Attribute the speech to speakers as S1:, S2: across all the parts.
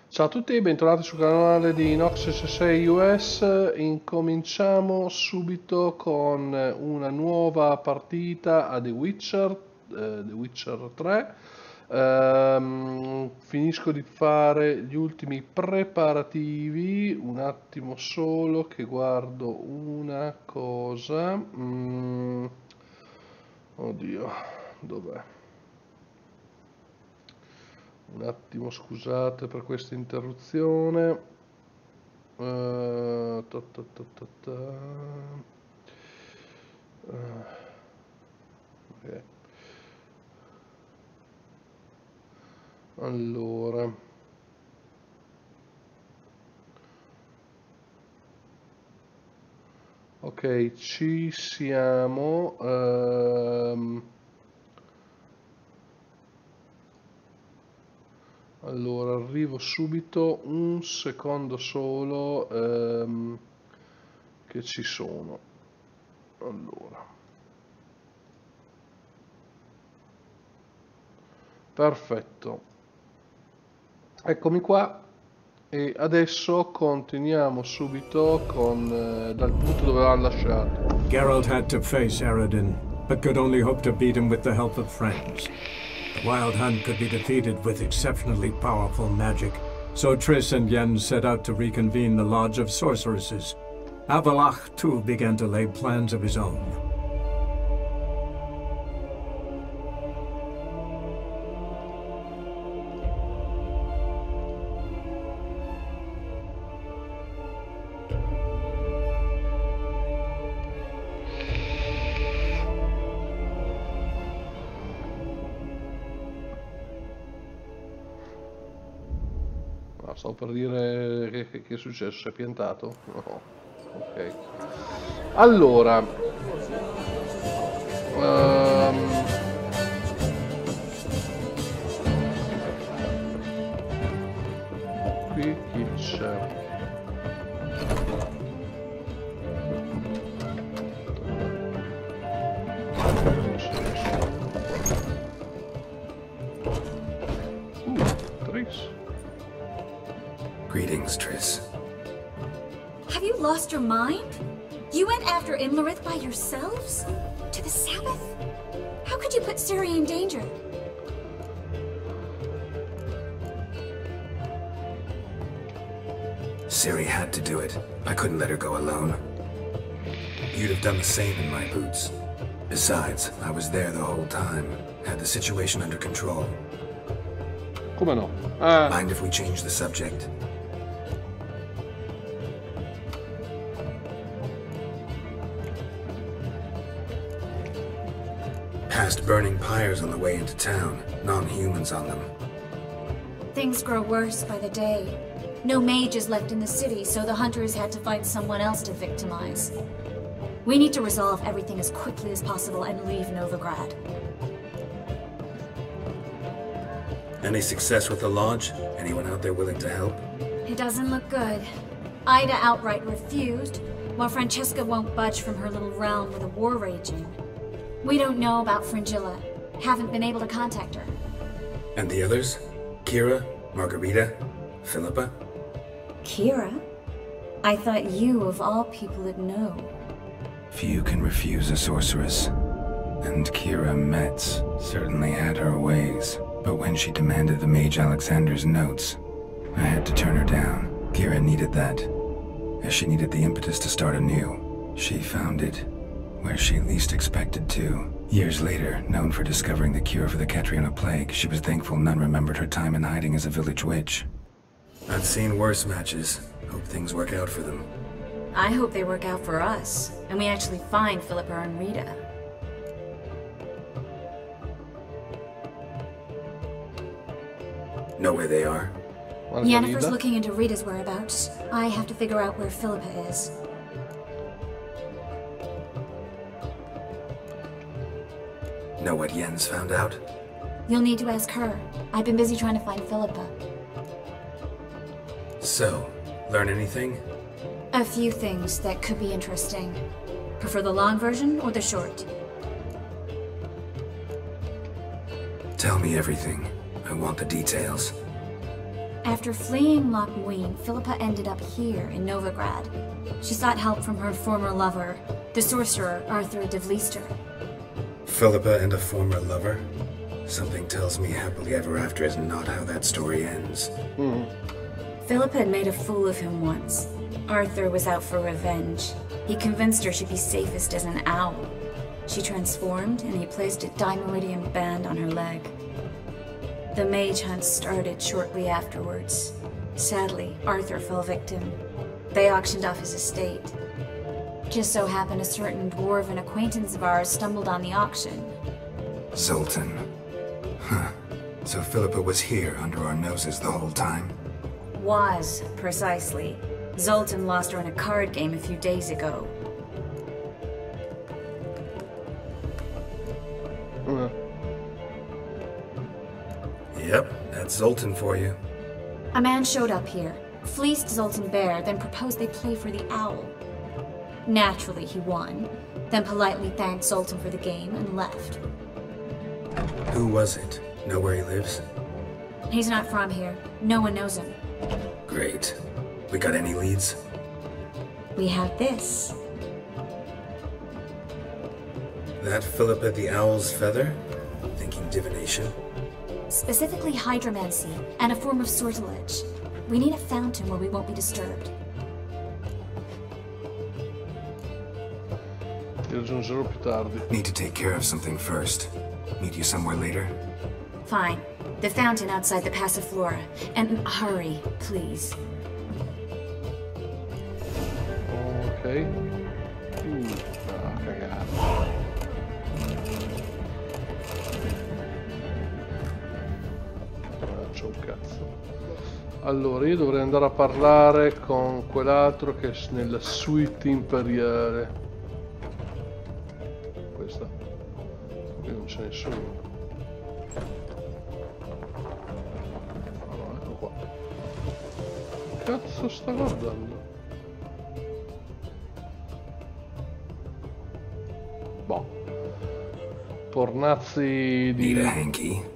S1: Ciao a tutti e bentornati sul canale di nox666us. Incominciamo subito con una nuova partita a The Witcher 3. Finisco di fare gli ultimi preparativi, un attimo solo che guardo una cosa. Oddio, dov'è? Un attimo, scusate per questa interruzione. Ta ta ta ta ta. Ok. Allora, ok, ci siamo. Allora, arrivo subito, un secondo solo, che ci sono. Allora, perfetto. Eccomi qua e adesso continuiamo subito con dal punto dove avevamo lasciato.
S2: Geralt had to face Eredin, but could only hope to beat him with the help of friends. The Wild Hunt could be defeated with exceptionally powerful magic, so Triss and Yen set out to reconvene the Lodge of Sorceresses. Avalach, too, began to lay plans of his own.
S1: Stavo per dire che è successo, si è piantato? No, ok. Allora, qui chi c'è? Triss.
S3: Greetings, Triss.
S4: Have you lost your mind? You went after Imlerith by yourselves? To the Sabbath? How could you put Ciri in danger?
S3: Ciri had to do it. I couldn't let her go alone. You'd have done the same in my boots. Besides, I was there the whole time. Had the situation under control.
S1: Come no?
S3: Mind if we change the subject? Past burning pyres on the way into town. Non-humans on them.
S4: Things grow worse by the day. No mages left in the city, so the hunters had to find someone else to victimize. We need to resolve everything as quickly as possible and leave Novigrad.
S3: Any success with the lodge? Anyone out there willing to help?
S4: It doesn't look good. Ida outright refused, while Francesca won't budge from her little realm with a war raging. We don't know about Fringilla. Haven't been able to contact her.
S3: And the others? Kira? Margarita? Philippa?
S4: Kira? I thought you, of all people, would know.
S3: Few can refuse a sorceress. And Kira Metz certainly had her ways. But when she demanded the Mage Alexander's notes, I had to turn her down. Kira needed that, as she needed the impetus to start anew. She found it where she least expected to. Years later, known for discovering the cure for the Catriona plague, she was thankful none remembered her time in hiding as a village witch. I've seen worse matches. Hope things work out for them.
S4: I hope they work out for us, and we actually find Philippa and Rita.
S3: Know where they are?
S4: Yennefer's looking into Rita's whereabouts. I have to figure out where Philippa is.
S3: Know what Yen's found out?
S4: You'll need to ask her. I've been busy trying to find Philippa.
S3: So, learn anything?
S4: A few things that could be interesting. Prefer the long version or the short?
S3: Tell me everything. I want the details.
S4: After fleeing Loch Muin, Philippa ended up here in Novigrad. She sought help from her former lover, the sorcerer Arthur de Vliester.
S3: Philippa and a former lover? Something tells me happily ever after is not how that story ends.
S4: Philippa had made a fool of him once. Arthur was out for revenge. He convinced her she'd be safest as an owl. She transformed, and he placed a dimeridium band on her leg. The mage hunt started shortly afterwards. Sadly, Arthur fell victim. They auctioned off his estate. Just so happened a certain dwarven acquaintance of ours stumbled on the auction.
S3: Zoltan. Huh. So Philippa was here under our noses the whole time?
S4: Was, precisely. Zoltan lost her in a card game a few days ago.
S3: Yep, that's Zoltan for you.
S4: A man showed up here, fleeced Zoltan bare, then proposed they play for the owl. Naturally, he won, then politely thanked Zoltan for the game and left.
S3: Who was it? Know where he lives?
S4: He's not from here. No one knows him.
S3: Great. We got any leads?
S4: We have this.
S3: That Philippa the Owl's feather? Thinking divination?
S4: Specifically hydromancy and a form of sortilege. We need a fountain where we won't be disturbed.
S1: Ti raggiungerò più tardi.
S3: Need to take care of something first. Meet you somewhere later?
S4: Fine. The fountain outside the Passiflora. And hurry, please.
S1: Ok. Cagata. C'ho un cazzo. Allora, io dovrei andare a parlare con quell'altro che è nella suite imperiale. Questa. Qui non c'è nessuno. Ecco qua. Che cazzo sta guardando? Boh. Pornazzi di...
S3: Need a hanky?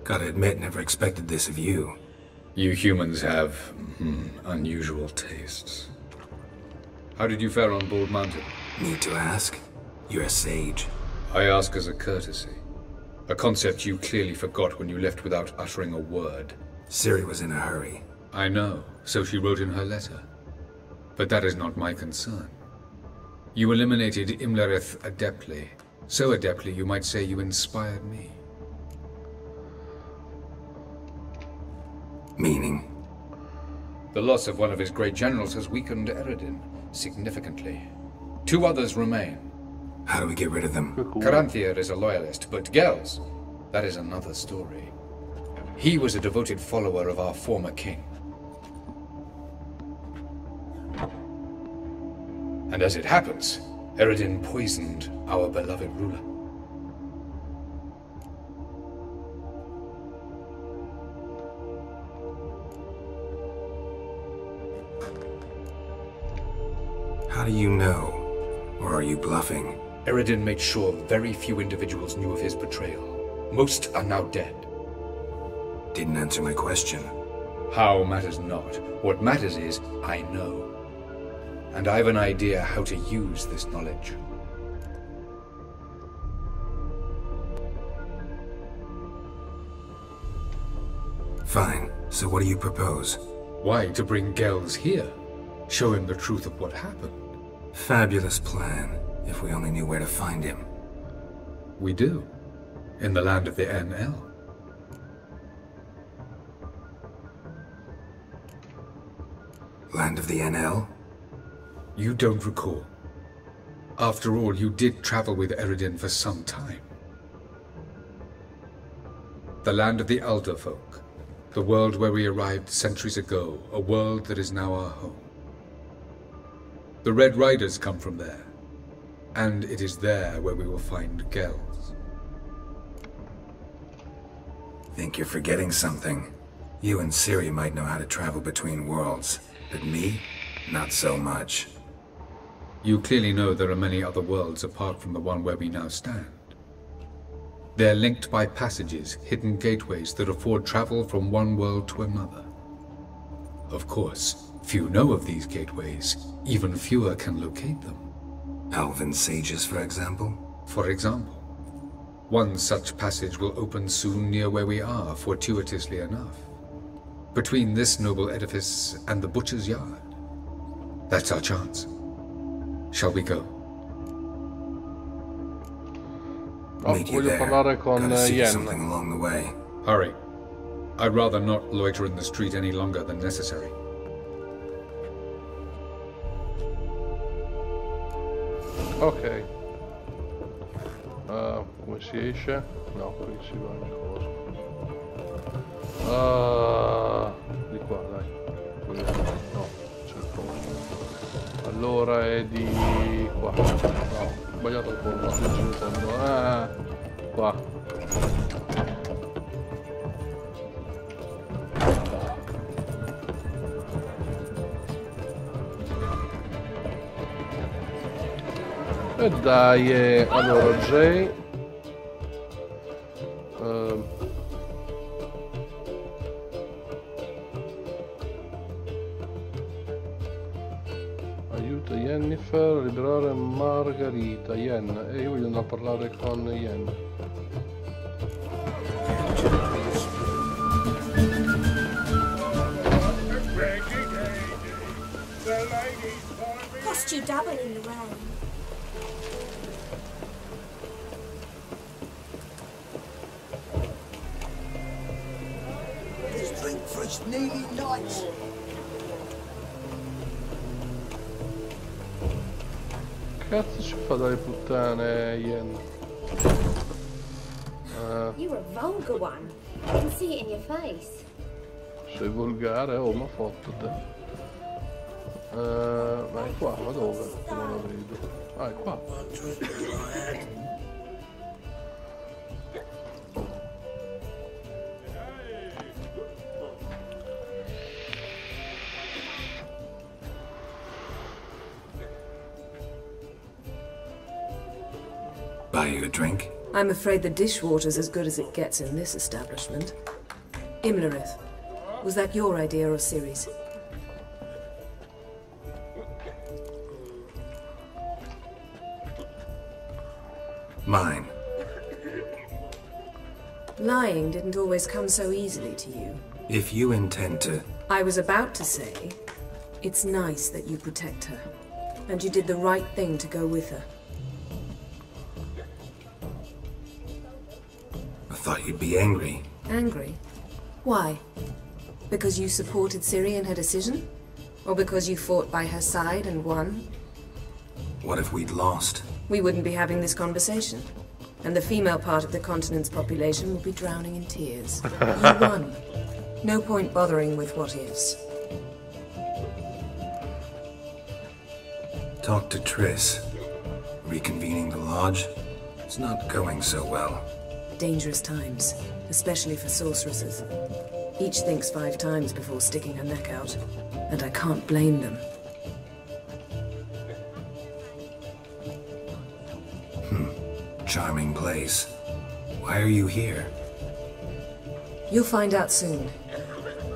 S3: Gotta admit, never expected this of you.
S5: You humans have unusual tastes. How did you fare on Bald Mountain?
S3: Need to ask? You're a sage.
S5: I ask as a courtesy. A concept you clearly forgot when you left without uttering a word.
S3: Ciri was in a hurry.
S5: I know, so she wrote in her letter. But that is not my concern. You eliminated Imlerith adeptly. So adeptly you might say you inspired me.
S3: Meaning?
S5: The loss of one of his great generals has weakened Eredin significantly. 2 others remain.
S3: How do we get rid of them?
S5: Caranthir is a loyalist, but Gels, that is another story. He was a devoted follower of our former king. And as it happens, Eredin poisoned our beloved ruler.
S3: How do you know? Or are you bluffing?
S5: Eredin made sure very few individuals knew of his betrayal. Most are now dead.
S3: Didn't answer my question.
S5: How matters not. What matters is, I know. And I have an idea how to use this knowledge.
S3: Fine. So what do you propose?
S5: Why, to bring Gels here. Show him the truth of what happened.
S3: Fabulous plan, if we only knew where to find him.
S5: We do. In the land of the NL.
S3: Land of the NL?
S5: You don't recall. After all, you did travel with Eredin for some time. The land of the Alderfolk. The world where we arrived centuries ago. A world that is now our home. The Red Riders come from there. And it is there where we will find Gels.
S3: Think you're forgetting something. You and Ciri might know how to travel between worlds, but me? Not so much.
S5: You clearly know there are many other worlds apart from the one where we now stand. They're linked by passages, hidden gateways that afford travel from one world to another. of course, few know of these gateways. Even fewer can locate them.
S3: Elven sages, for example?
S5: For example. One such passage will open soon near where we are, fortuitously enough. Between this noble edifice and the butcher's yard. That's our chance. Shall we go?
S3: Meet you
S1: voglio
S3: there.
S1: parlare con
S3: Gotta see
S1: Yen.
S3: something along the way.
S5: Hurry. I'd rather not loiter in the street any longer than necessary.
S1: Ok. Come si esce? No, qui si va in cosa. Di qua, dai. Qui, no, c'è il fondo. Allora è di qua. No, ho sbagliato il fondo, giù in fondo. Qua. E dai, allora J. Aiuta Jennifer a liberare Margherita. Yen, e io voglio andare a parlare con Yen.
S4: Cost you double in the rain.
S6: Drink for its nearly night.
S1: Cazzo ci fa dalle puttane Yen?
S7: You're a vulgar one. I can see it in your face.
S1: Sei volgare, oh ma foto te. Ma è qua, ma dove? Non lo vedo. Ah, è qua.
S3: Buy you a drink?
S8: I'm afraid the dishwater's as good as it gets in this establishment. Imlerith, was that your idea or Ciri's?
S3: Mine.
S8: Lying didn't always come so easily to you.
S3: If you intend to...
S8: I was about to say, it's nice that you protect her. And you did the right thing to go with her.
S3: I thought you'd be angry.
S8: Angry? Why? Because you supported Ciri in her decision? Or because you fought by her side and won?
S3: What if we'd lost?
S8: We wouldn't be having this conversation. And the female part of the continent's population would be drowning in tears. You won. No point bothering with what ifs.
S3: Talk to Triss. Reconvening the lodge? It's not going so well.
S8: Dangerous times, especially for sorceresses. Each thinks 5 times before sticking her neck out. And I can't blame them.
S3: Charming place. Why are you here?
S8: You'll find out soon.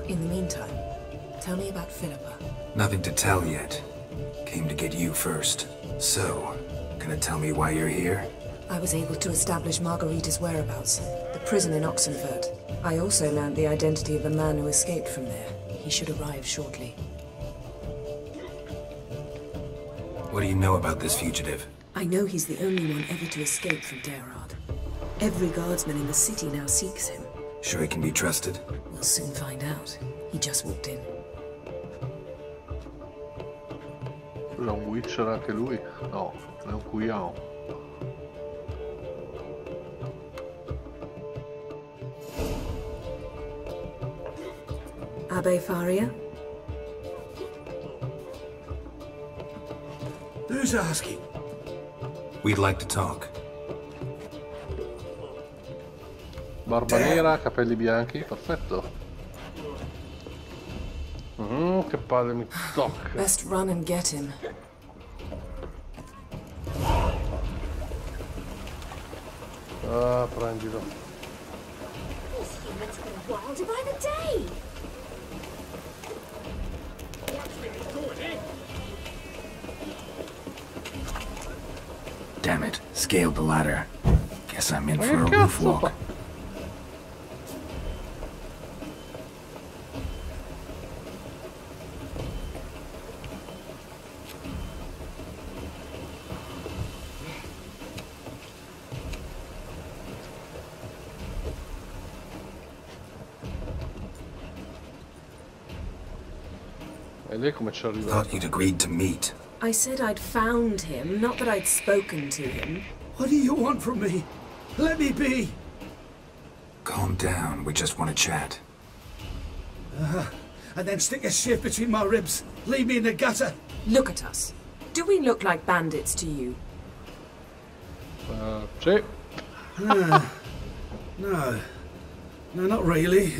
S8: In the meantime, tell me about Philippa.
S3: Nothing to tell yet. Came to get you first. So, gonna tell me why you're here?
S8: I was able to establish Margarita's whereabouts, the prison in Oxenfurt. I also learned the identity of a man who escaped from there. He should arrive shortly.
S3: What do you know about this fugitive?
S8: I know he's the only one ever to escape from Derard. Every guardsman in the city now seeks him.
S3: Sure he can be trusted?
S8: We'll soon find out. He just walked in.
S1: È un Witcher anche lui? No, è un Cuyao.
S8: Abbe Faria?
S6: Who's asking?
S3: We'd like to talk.
S1: Barba nera, capelli bianchi, perfetto. Che palle mi tocca.
S8: Best run and get him.
S1: Ah, prendilo.
S7: This humans are wilder by the day.
S3: Damn it, scaled the ladder. Guess I'm in
S1: Ma
S3: for a
S1: che
S3: roof
S1: cazzo
S3: walk.
S1: fa? E lei come ci è arrivata?
S3: Thought you'd agreed to meet.
S8: I said I'd found him, not that I'd spoken to him.
S6: What do you want from me? Let me be.
S3: Calm down, we just want to chat.
S6: And then stick a shiv between my ribs. Leave me in the gutter.
S8: Look at us. Do we look like bandits to you?
S1: Sì.
S6: No. No, not really.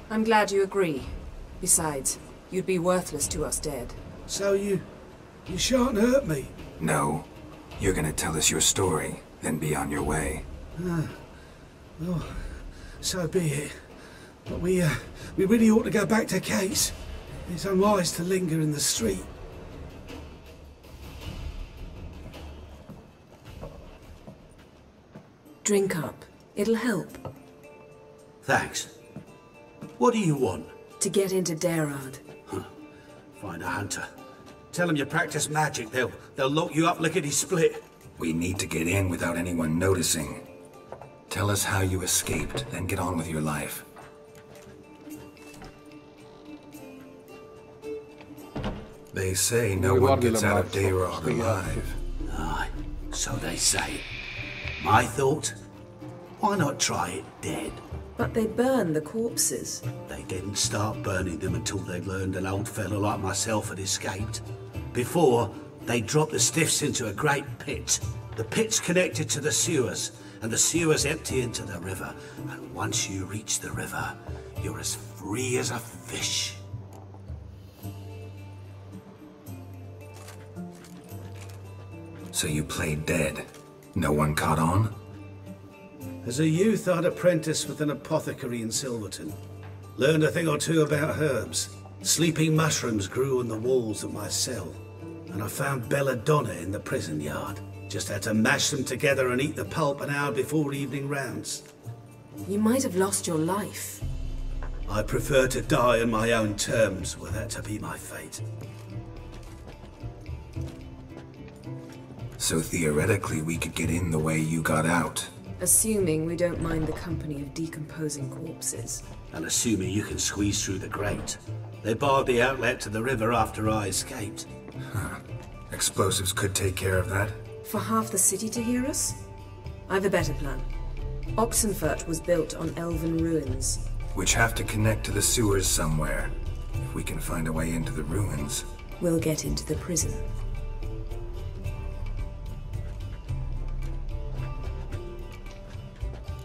S8: I'm glad you agree. Besides, you'd be worthless to us dead.
S6: So you shan't hurt me.
S3: No. You're gonna tell us your story, then be on your way.
S6: Oh, so be it. But we really ought to go back to Case. It's unwise to linger in the street.
S8: Drink up. It'll help.
S6: Thanks. What do you want?
S8: To get into Dayrard.
S6: Find a hunter. Tell them you practice magic. They'll lock you up lickety-split.
S3: We need to get in without anyone noticing. Tell us how you escaped, then get on with your life. They say no one gets out of Dayrard alive.
S6: Aye, so they say. My thought? Why not try it dead?
S8: But they burn the corpses.
S6: They didn't start burning them until they learned an old fellow like myself had escaped. Before, they dropped the stiffs into a great pit. The pit's connected to the sewers, and the sewers empty into the river. And once you reach the river, you're as free as a fish.
S3: So you played dead. No one caught on?
S6: As a youth, I'd apprenticed with an apothecary in Silverton. Learned a thing or two about herbs. Sleeping mushrooms grew on the walls of my cell. And I found belladonna in the prison yard. Just had to mash them together and eat the pulp an hour before evening rounds.
S8: You might have lost your life.
S6: I prefer to die on my own terms, were that to be my fate.
S3: So theoretically, we could get in the way you got out.
S8: Assuming we don't mind the company of decomposing corpses.
S6: And assuming you can squeeze through the grate. They barred the outlet to the river after I escaped.
S3: Huh. Explosives could take care of that.
S8: For half the city to hear us? I've a better plan. Oxenfurt was built on elven ruins.
S3: Which have to connect to the sewers somewhere. If we can find a way into the ruins.
S8: We'll get into the prison.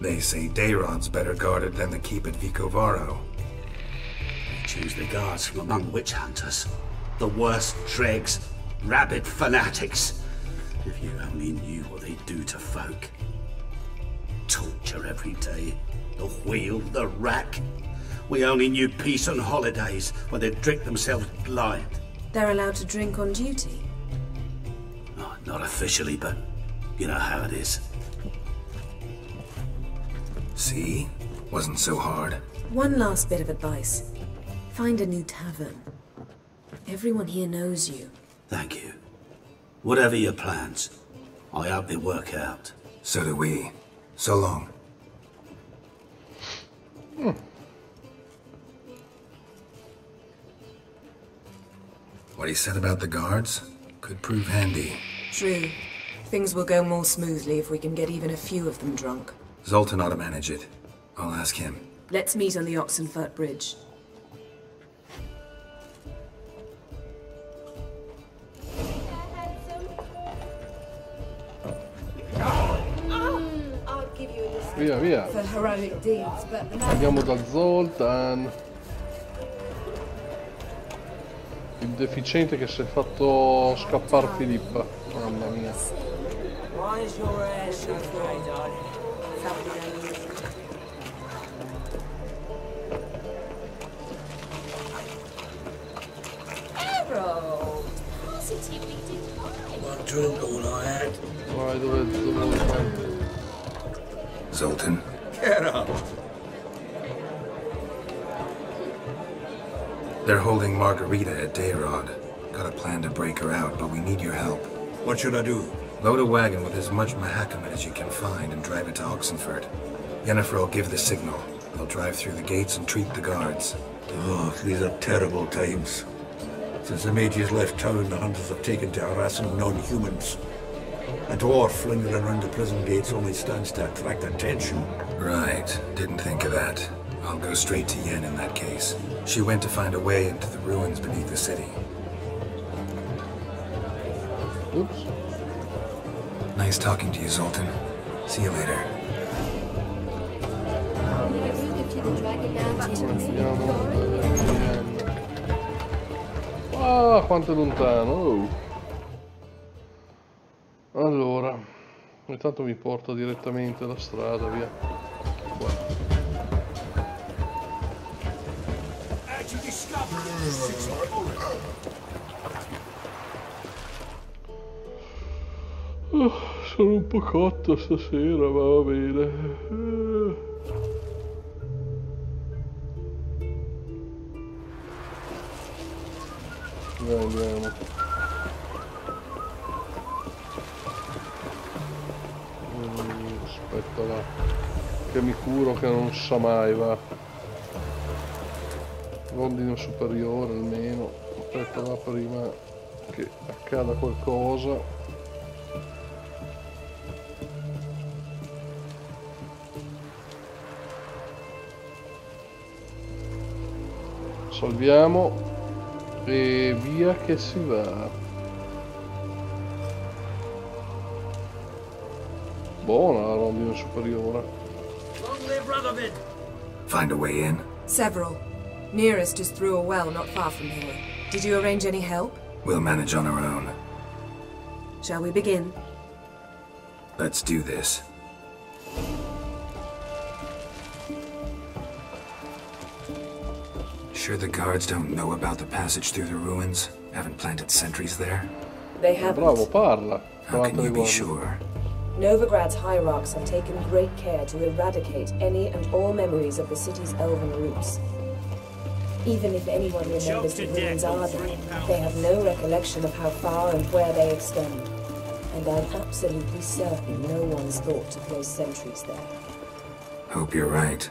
S3: They say Dayrod's better guarded than the keep at Vicovaro.
S6: We choose the guards from among witch hunters. The worst dregs, rabid fanatics. If you only knew what they do to folk. Torture every day. The wheel, the rack. We only knew peace on holidays when they'd drink themselves blind.
S8: They're allowed to drink on duty?
S6: Oh, not officially, but you know how it is.
S3: See? Wasn't so hard.
S8: One last bit of advice. Find a new tavern. Everyone here knows you.
S6: Thank you. Whatever your plans, I hope they work out.
S3: So do we. So long. What he said about the guards could prove handy.
S8: True. Things will go more smoothly if we can get even a few of them drunk.
S3: Zoltan ought to manage it. I'll ask him.
S8: Let's meet on the Oxenfurt Bridge.
S1: Via, via.
S7: For heroic deeds, but the
S1: Andiamo da Zoltan. Il deficiente che si è fatto scappare Filippa. Mamma mia.
S9: Why is your hair so grey, darling?
S7: Harold! Positively divine!
S6: drink all I had.
S1: Vai, dove
S3: Zoltan?
S6: Get up.
S3: They're holding Margarita at Dayrod. Got a plan to break her out, but we need your help.
S6: What should I do?
S3: Load a wagon with as much Mahakaman as you can find and drive it to Oxenford. Yennefer will give the signal. They'll drive through the gates and treat the guards.
S6: Oh, these are terrible times. Since the mages left town, the hunters have taken to harassing non-humans. A dwarf lingering around the prison gates only stands to attract attention.
S3: Right. Didn't think of that. I'll go straight to Yen in that case. She went to find a way into the ruins beneath the city.
S1: Oops.
S3: Nice talking to you, Zoltan. See you later.
S1: Ah, quanto è lontano. Oh. Allora, intanto mi porta direttamente la strada, via. Qua. Sono un po' cotto stasera, ma va bene. Dai, andiamo. Aspetta, va. Che mi curo che non sa mai, va. Rondine superiore almeno. Aspetta, va, prima che accada qualcosa. Salviamo e via che si va. Buona la rondine superiore.
S3: Find a way in?
S8: Several. Nearest is through a well not far from here. Did you arrange any help?
S3: We'll manage on our own.
S8: Shall we begin?
S3: Let's do this. Sure the guards don't know about the passage through the ruins? Haven't planted sentries there?
S8: They haven't.
S1: Bravo, parla.
S3: How can you be sure?
S10: Novigrad's hierarchs have taken great care to eradicate any and all memories of the city's elven roots. Even if anyone remembers the ruins are there, they have no recollection of how far and where they extend. And I'm absolutely certain no one's thought to place sentries there.
S3: Hope you're right.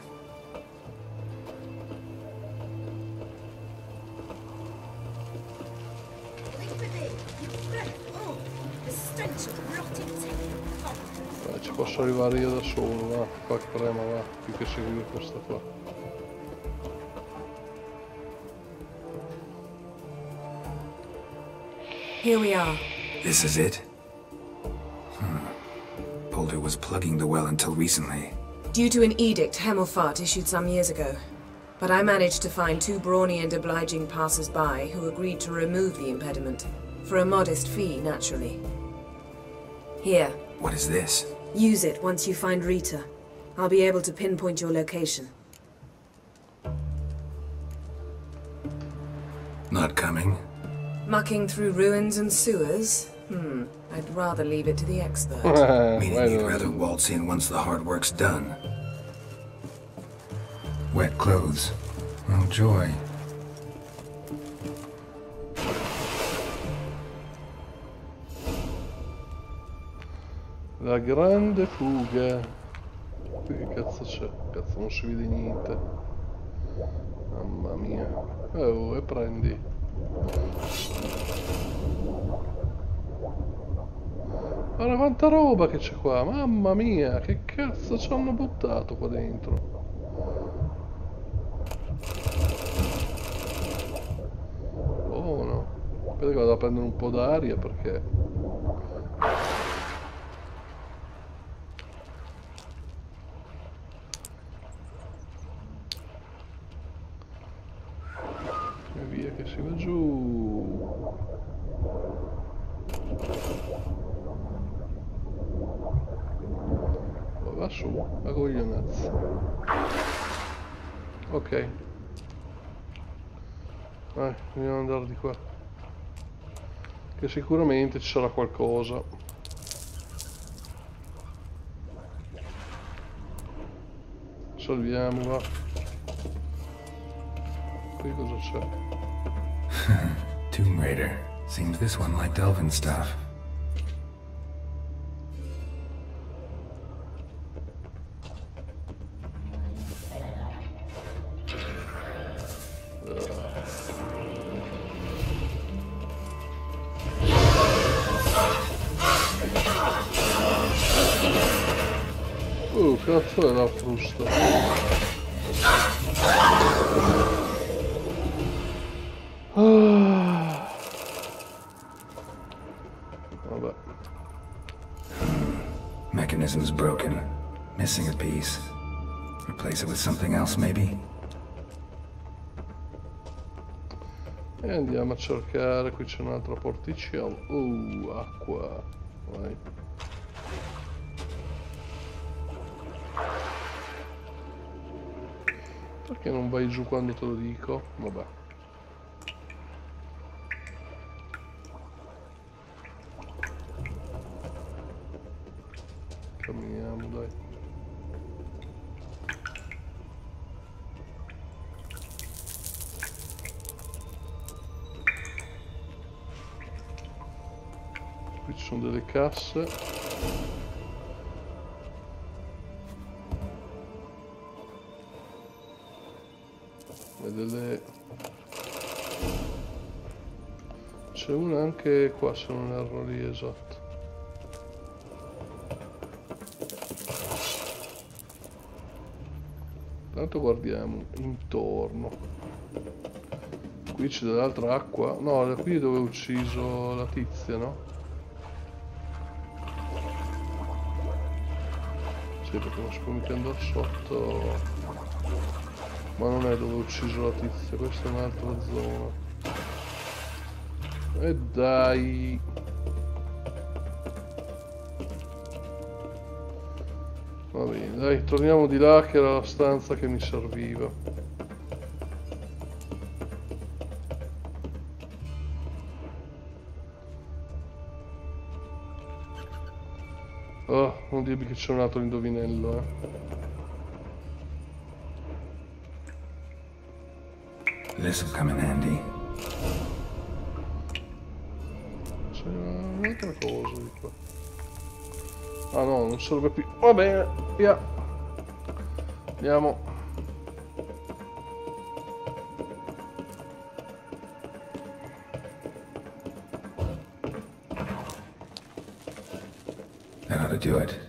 S1: Ci posso arrivare io da solo, va. Qua prema, va. Più che seguire questa qua.
S8: Here we are.
S3: This is it? Polder was plugging the well until recently.
S8: Due to an edict Hemelfart issued some years ago. But I managed to find two brawny and obliging passers-by who agreed to remove the impediment. For a modest fee, naturally. Here.
S3: What is this?
S8: Use it once you find Rita. I'll be able to pinpoint your location.
S3: Not coming?
S8: Mucking through ruins and sewers? I'd rather leave it to the expert.
S3: Meaning you'd rather waltz in once the hard work's done. Wet clothes. Oh, joy.
S1: La grande fuga. Qui che cazzo c'è? Cazzo, non si vede niente. Mamma mia. Oh, e prendi. Guarda quanta roba che c'è qua. Mamma mia, che cazzo ci hanno buttato qua dentro. Buono. Aspetta che vado a prendere un po' d'aria perché... E via che si va giù. Va su, a coglionazzo. Ok. Vai, dobbiamo andare di qua. che sicuramente ci sarà qualcosa. Salviamo, va. Qui cosa c'è?
S3: Tomb Raider. Seems this one liked elven stuff.
S1: Cazzo è la frusta? Vabbè.
S3: Mechanism's broken. Missing a piece. Replace it with something else, maybe?
S1: E andiamo a cercare, qui c'è un'altra porticella. Acqua. Vai. Perché non vai giù quando te lo dico? Vabbè. Camminiamo, dai. Qui ci sono delle casse. C'è una anche qua, se non erro, lì, esatto. Tanto guardiamo intorno. Qui c'è dell'altra acqua. No, da qui dove ho ucciso la tizia, no? Sì, perché non si può mica andare sotto. Ma non è dove ho ucciso la tizia, questa è un'altra zona. E dai. Va bene, dai, torniamo di là che era la stanza che mi serviva. Oh, non dirmi che c'è un altro indovinello,
S3: This'll come in handy.
S1: C'è un'altra cosa di qua. Ah no, non serve più. Va bene, via. Andiamo.
S3: That ought to do it.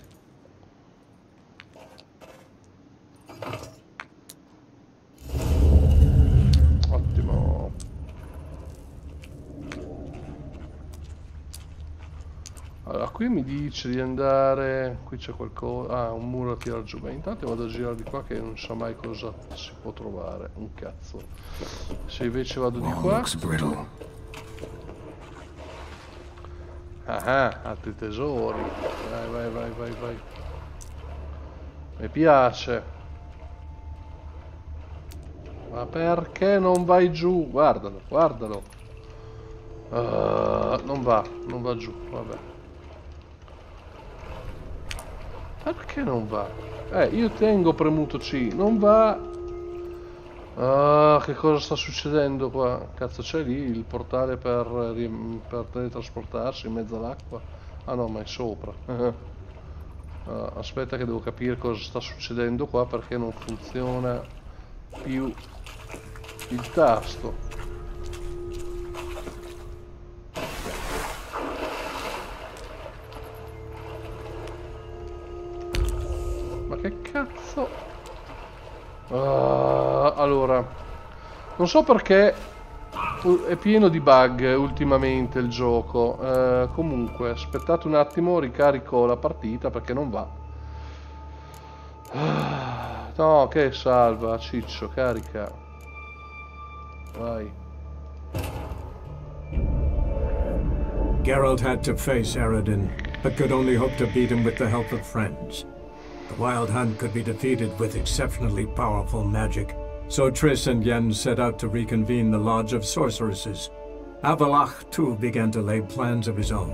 S1: Qui mi dice di andare, qui c'è qualcosa, un muro a tirare giù. Beh, intanto vado a girare di qua che non sa mai cosa si può trovare, un cazzo. Se invece vado di qua... Ah, altri tesori. Vai. Mi piace. Ma perché non vai giù? Guardalo. Non va giù, vabbè. Perché non va? Io tengo premuto C, non va. Ah, che cosa sta succedendo qua? Cazzo, c'è lì il portale per teletrasportarsi in mezzo all'acqua? Ah no, ma è sopra. Aspetta che devo capire cosa sta succedendo qua, perché non funziona più il tasto. Ma che cazzo? Allora, non so perché è pieno di bug ultimamente il gioco. Comunque, aspettate un attimo, ricarico la partita perché non va. No, che salva, ciccio, carica. Vai.
S2: Geralt had to face Eredin, but could only hope to beat him with the help of friends. The Wild Hunt could be defeated with exceptionally powerful magic, so Triss and Yen set out to reconvene the Lodge of Sorceresses Avalach too began to lay plans of his own.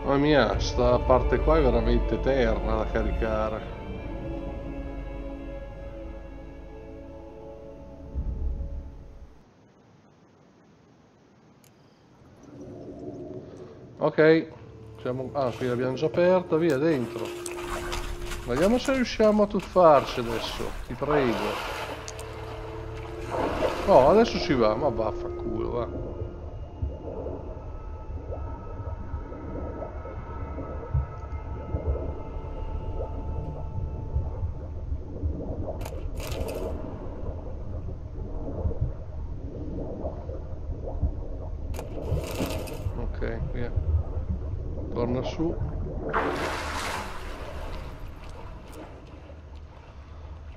S1: Mamma mia, sta parte qua è veramente eterna da caricare. Ok, siamo... ah, qui l'abbiamo già aperta, via dentro. Vediamo se riusciamo a tuffarci adesso, ti prego. Oh, adesso ci va, ma vaffanculo, va. Ok, via. Torna su.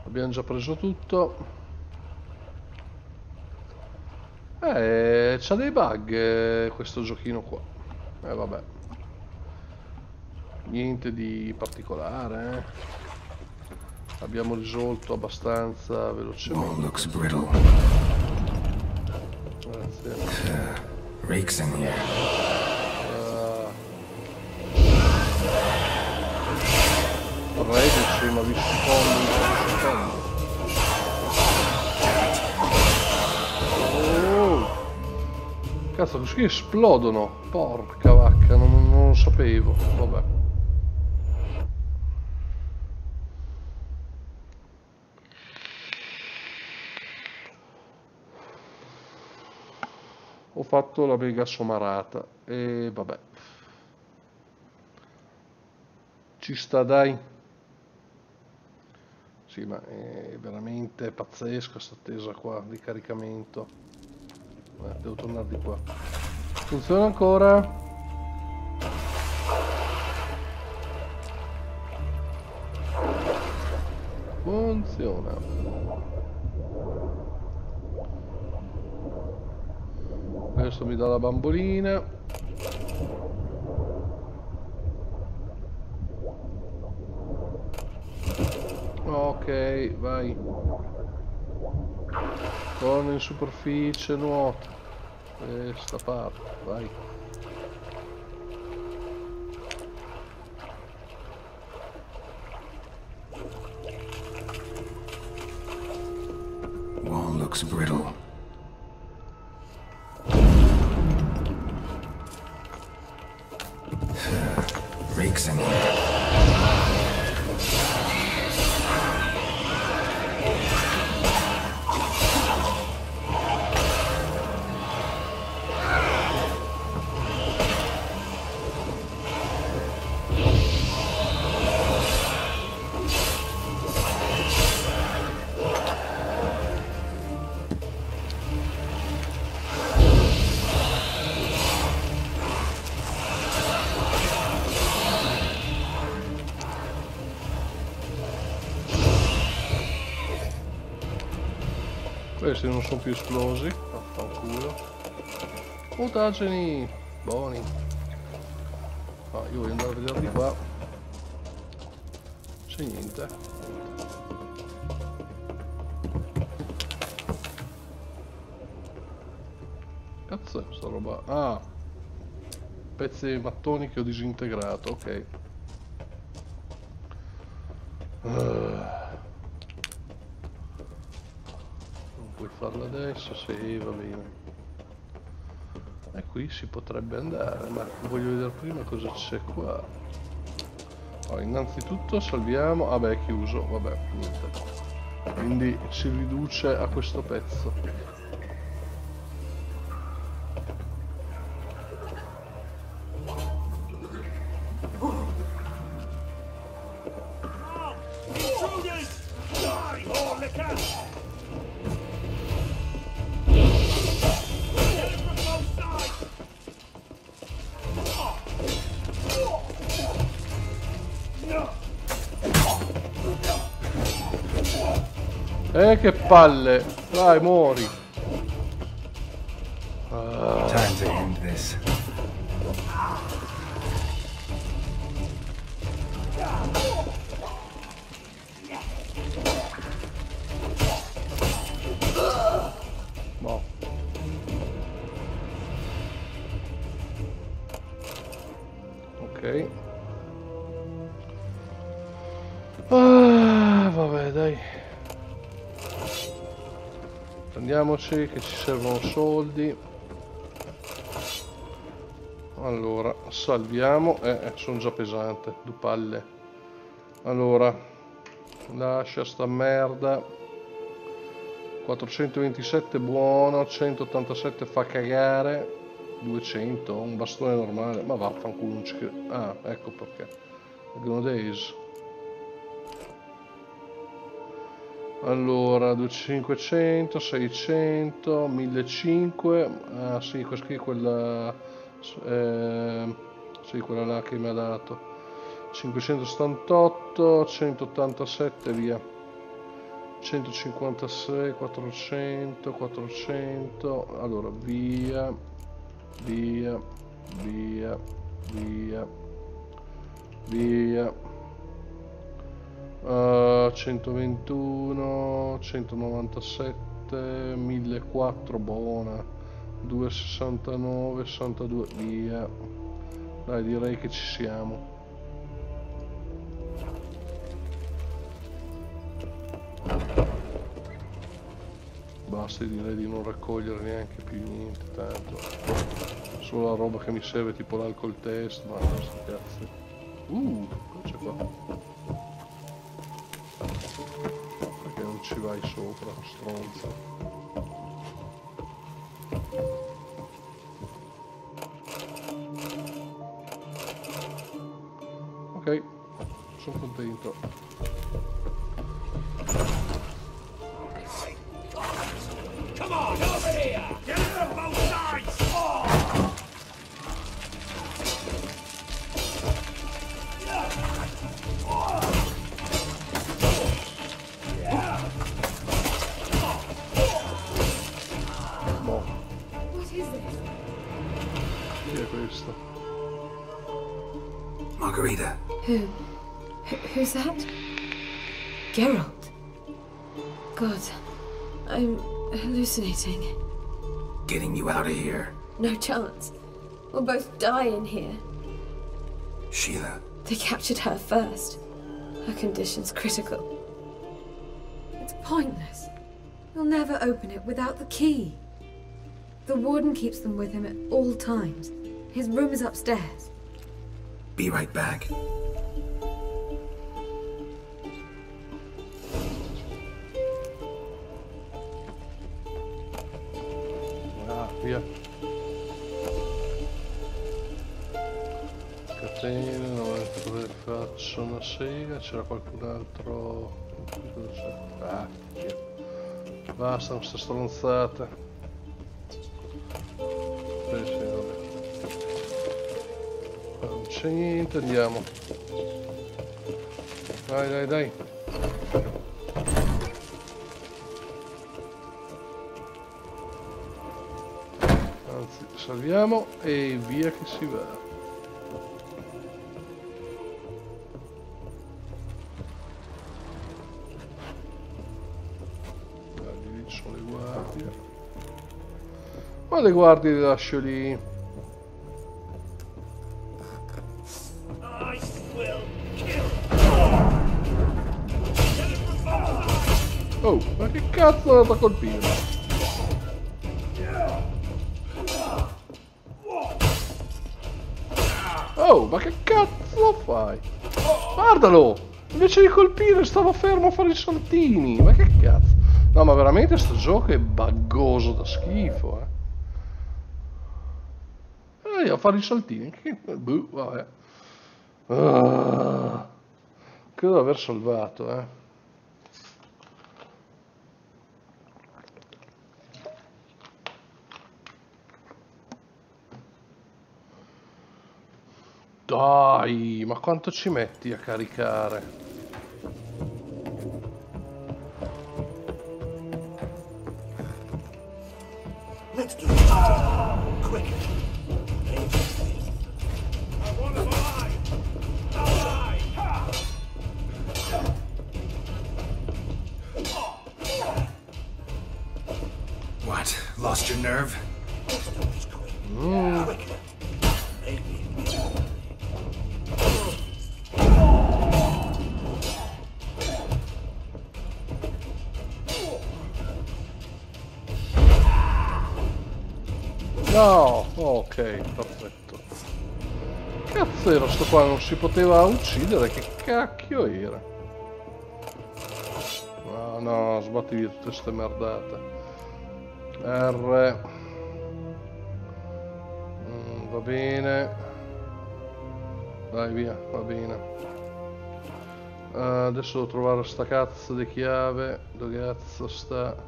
S1: Abbiamo già preso tutto. C'ha dei bug questo giochino qua. Vabbè. Niente di particolare, eh. Abbiamo risolto abbastanza velocemente.
S3: Looks brittle.
S1: Grazie.
S3: Reeks in here.
S1: Reduci, ma vi secondi. Oh. Cazzo, questi esplodono. Porca vacca, non lo sapevo. Vabbè. Ho fatto la mega somarata e vabbè. Ci sta, dai. Sì, ma è veramente pazzesca sta attesa qua di caricamento. Devo tornare di qua. Funziona ancora? Funziona. Questo mi dà la bambolina. Ok, vai. Torna in superficie, nuota. Questa parte, vai.
S3: Wall looks brittle. Reeks in here.
S1: Questi non sono più esplosi, vaffanculo. Mutageni, buoni. Ah, io voglio andare a vedere di qua. C'è niente. Cazzo è questa roba? Ah, pezzi di mattoni che ho disintegrato, ok. Puoi farlo adesso? Sì, va bene. E qui si potrebbe andare, ma voglio vedere prima cosa c'è qua. Allora, innanzitutto salviamo. Ah beh, è chiuso, vabbè, niente. Quindi si riduce a questo pezzo. Che palle! Dai, muori!
S3: Time to end this.
S1: Boh. Ok. Vabbè, dai. Prendiamoci che ci servono soldi. Allora, salviamo. Sono già pesante, due palle. Allora, lascia sta merda. 427 buono, 187 fa cagare. 200, un bastone normale. Ma vaffanculo, non ci credo. Ah, ecco perché. Gnodese. Allora, 500, 600, 1500. Ah sì, questa qui è quella... sì, quella là che mi ha dato. 578, 187, via. 156, 400, 400. Allora, via, via, via, via, via. 121, 197, 1400 buona, 269, 62, via. Dai, direi che ci siamo. Basta, direi di non raccogliere neanche più niente, tanto solo la roba che mi serve, tipo l'alcol test, ma sti cazzi. Cosa c'è qua? Perché non ci vai sopra, stronza? Ok, sono contento.
S9: Come on, over here! Get it on both sides!
S3: Margarita.
S10: Who's that? Geralt. God, I'm hallucinating.
S3: Getting you out of here.
S10: No chance. We'll both die in here.
S3: Sheila.
S10: They captured her first. Her condition's critical.
S11: It's pointless. He'll never open it without the key. The warden keeps them with him at all times. His room is upstairs.
S3: Be right back.
S1: Via. Catene, 93 faccio una sega, c'era qualcun altro. Ah, via. Basta queste stronzate. Sì, vabbè. Non c'è niente, andiamo. Dai, dai, dai. Anzi, salviamo e via che si va. Lì ci sono le guardie. Ma le guardie le lascio lì. Oh, ma che cazzo è andato a colpire? Oh, ma che cazzo fai? Guardalo! Invece di colpire stava fermo a fare i saltini. Ma che cazzo? No, ma veramente sto gioco è buggoso da schifo, a fare i saltini. Boh, vabbè. Credo di aver salvato, Dai, ma quanto ci metti a caricare?
S6: Let's do it. Quick.
S3: nerve.
S1: No, ok, perfetto. Cazzo era sto qua, non si poteva uccidere, che cacchio era? No, no, sbatti via tutte ste merdate. R. Va bene. Dai via, va bene. Adesso devo trovare sta cazzo di chiave. Dove cazzo sta?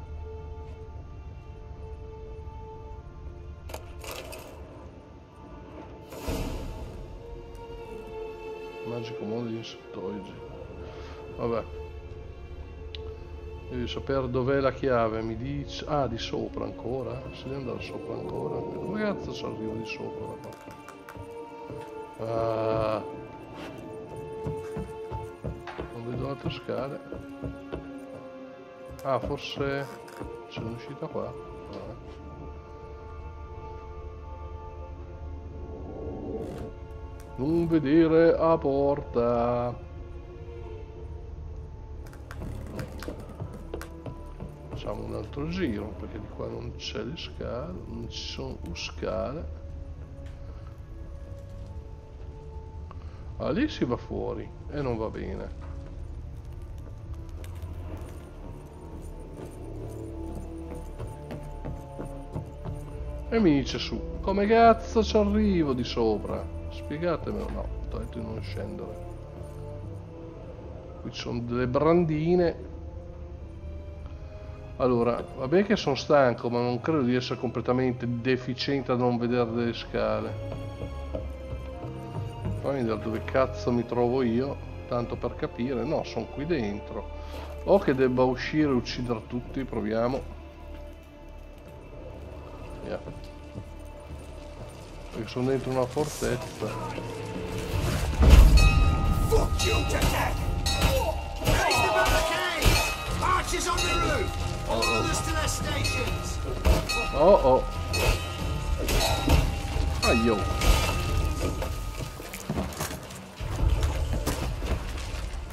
S1: Magico mondo di insettoidi. Vabbè. Devi sapere dov'è la chiave, mi dice... Ah, di sopra ancora? Si deve andare sopra ancora? Dove cazzo ci arrivo di sopra? Non vedo altre scale. Ah, forse... c'è un'uscita qua? Vabbè. Non vedere a porta. Facciamo un altro giro perché di qua non c'è le scale, non ci sono scale. Ah, lì si va fuori e non va bene. E mi dice su, come cazzo ci arrivo di sopra? Spiegatemelo. No, ho detto di non scendere. Qui ci sono delle brandine. Allora, vabbè che sono stanco, ma non credo di essere completamente deficiente a non vedere delle scale. Poi da dove cazzo mi trovo io? Tanto per capire. No, sono qui dentro. O che debba uscire e uccidere tutti, proviamo. Yeah. Perché sono dentro una fortezza.
S9: Fuck you to death! Raise the barricade! Archers on the roof! All others to their stations!
S1: Oh. Aio.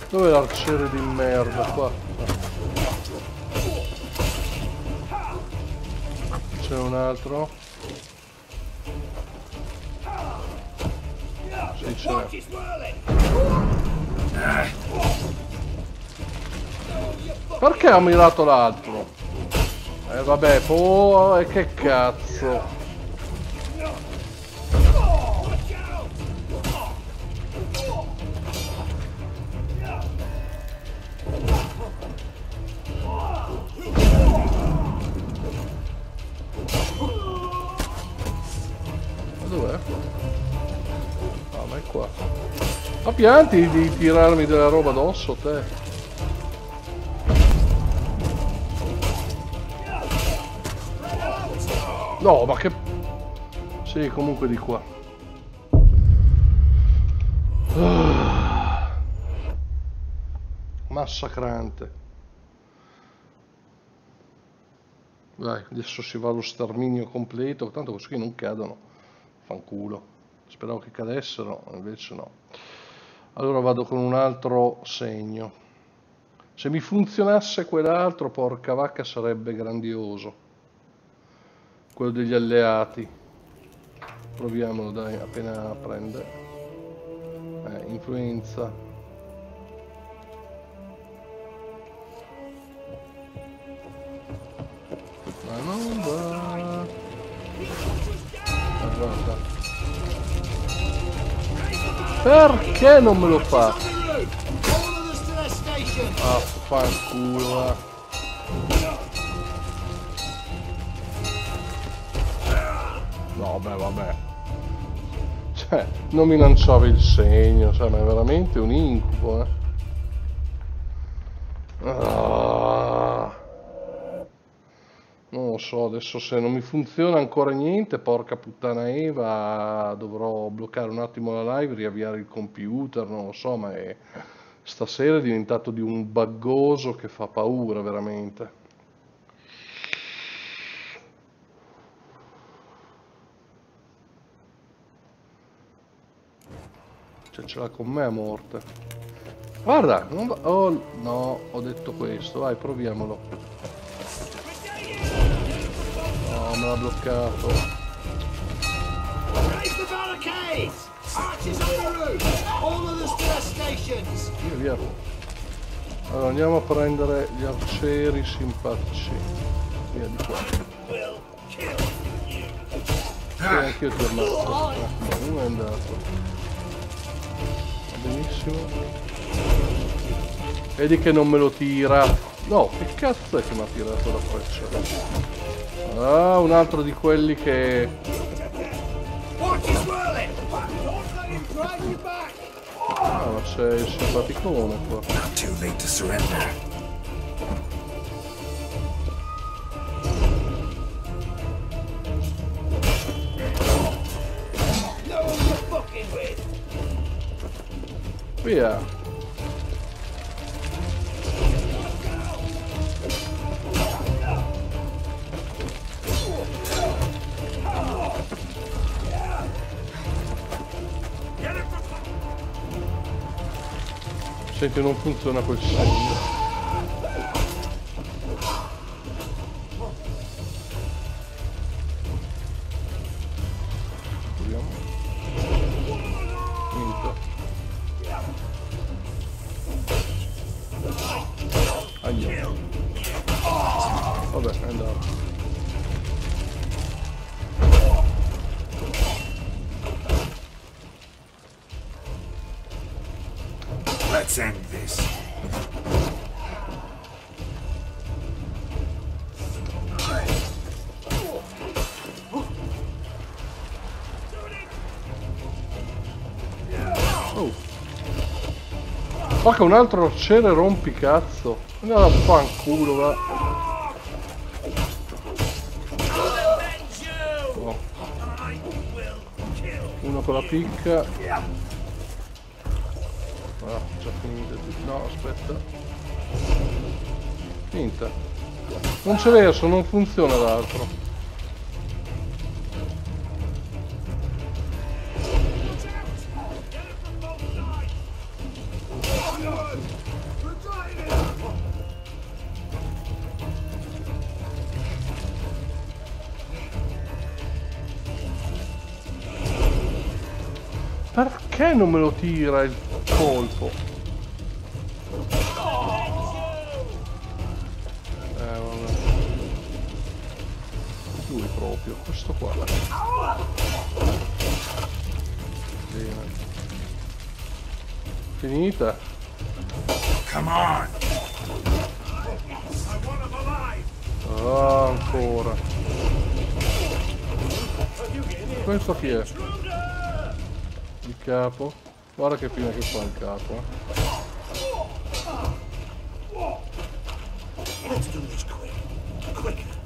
S1: Dove è l'arciere di merda? Qua. C'è un altro. Sì, c'è. Perché ha mirato l'altro? Vabbè, e che cazzo. Dov'è? Ah, ma è qua. Ma pianti di tirarmi della roba addosso, te. No, ma che... Sì, comunque di qua. Massacrante. Dai, adesso si va allo sterminio completo, tanto così non cadono. Fanculo. Speravo che cadessero, invece no. Allora vado con un altro segno. Se mi funzionasse quell'altro, porca vacca, sarebbe grandioso. Quello degli alleati. Proviamolo, dai, appena prende. Influenza. Ma non va. Guarda. Perché non me lo fa? Ah, fanculo, va. No, beh, vabbè. Cioè, non mi lanciava il segno, cioè, ma è veramente un incubo, Non lo so, adesso se non mi funziona ancora niente, porca puttana Eva, dovrò bloccare un attimo la live, riavviare il computer, non lo so, ma stasera è diventato di un buggoso che fa paura, veramente. Cioè ce l'ha con me a morte. Guarda, non va... Oh no, ho detto questo, vai proviamolo. No, me l'ha bloccato. Via, via. Allora andiamo a prendere gli arcieri simpatici. Via di qua. Sì, anch'io ti ammazzo. Uno è andato. Benissimo. Vedi che non me lo tira. No, che cazzo è che mi ha tirato la freccia? Ah, un altro di quelli che... Ah, ma c'è il simpaticone qua.
S3: Not too late to surrender.
S1: Via. Senti, non funziona quel segno. Proviamo. Finito. Aia. Vabbè, è andato.
S3: Let's end this.
S1: Oh. Porca, un altro arciere rompicazzo. Andiamo a fanculo, va. Oh. Uno con la picca. Ah, già finita. No, aspetta. Finta. Non c'è verso, non funziona l'altro. Perché non me lo tira il colpo? Vabbè. Lui proprio, questo qua. Bene. Finita?
S3: Come on.
S1: Ah, ancora. Questo chi è? Il capo. Guarda che fine che fa il capo.
S9: Let's do this quick. Quicker.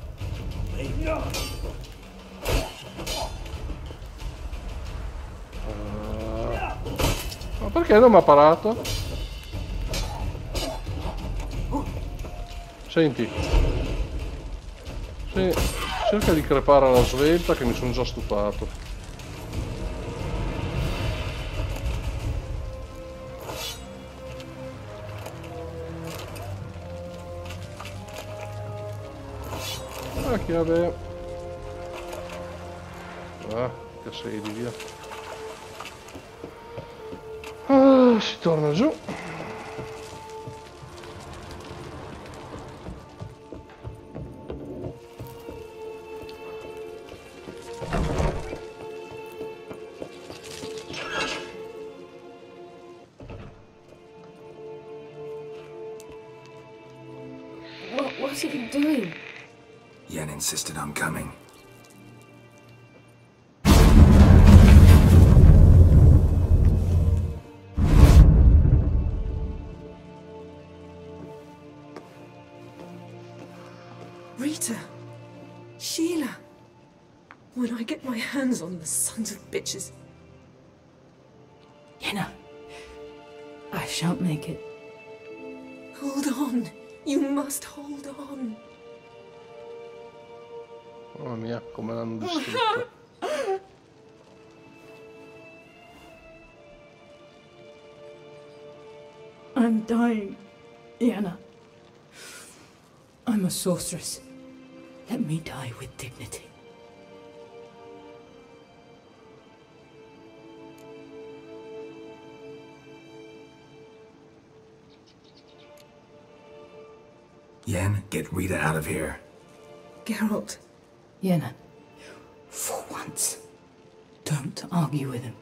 S1: Ma perché non mi ha parato? Senti. Sì, cerca di crepare alla svelta che mi sono già stufato. La chiave. Ah, che sei di via. Ah, si torna giù.
S10: What are you doing?
S3: Yen insisted on coming.
S8: Rita! Sheila! When I get my hands on the sons of bitches.
S12: Yenna, I shan't make it.
S8: Hold on. You must hold on.
S1: Mamma mia, come l'hanno distrutta.
S12: I'm dying, Yenna. I'm a sorceress. Let me die with dignity.
S3: Yen, get Rita out of here.
S12: Geralt. Yenna, for once, don't argue with him.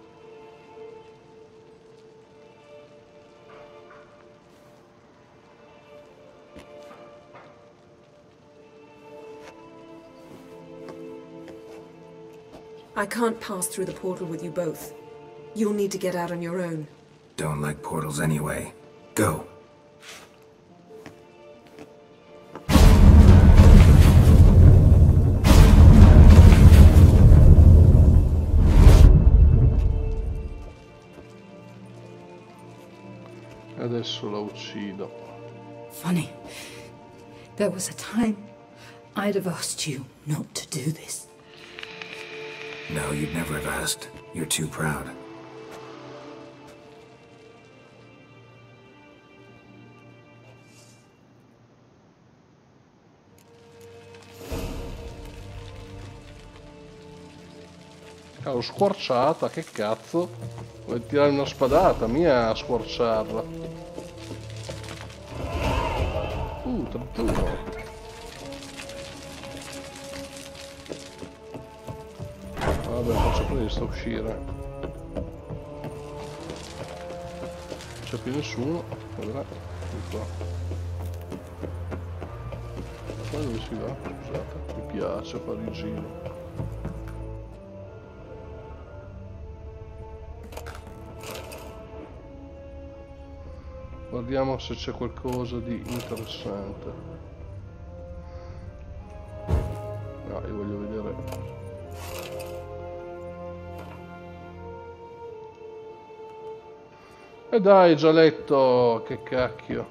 S8: I can't pass through the portal with you both. You'll need to get out on your own.
S3: Don't like portals anyway. Go.
S1: Adesso la uccido.
S12: Funny. There was a time I'd have asked you not to do this.
S3: No, you'd never have asked. You're too proud.
S1: L'ho squarciata, che cazzo? Vuoi tirare una spadata mia a squarciarla? 31. Vabbè, faccio presto a uscire. Non c'è più nessuno. Vedrà. Di qua. Ma dove si va? Scusate, mi piace fare il giro. Guardiamo se c'è qualcosa di interessante. No, io voglio vedere. E dai, già letto, che cacchio.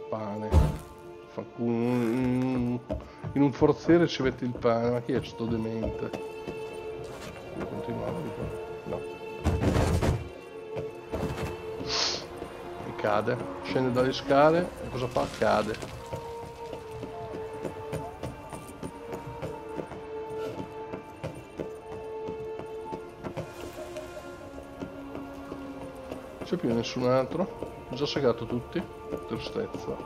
S1: Pane. In un forziere ci metti il pane, ma chi è sto demente? Devo continuare di qua. No. E cade. Scende dalle scale e cosa fa? Cade. C'è più nessun altro? Ho già segato tutti? Tristezza.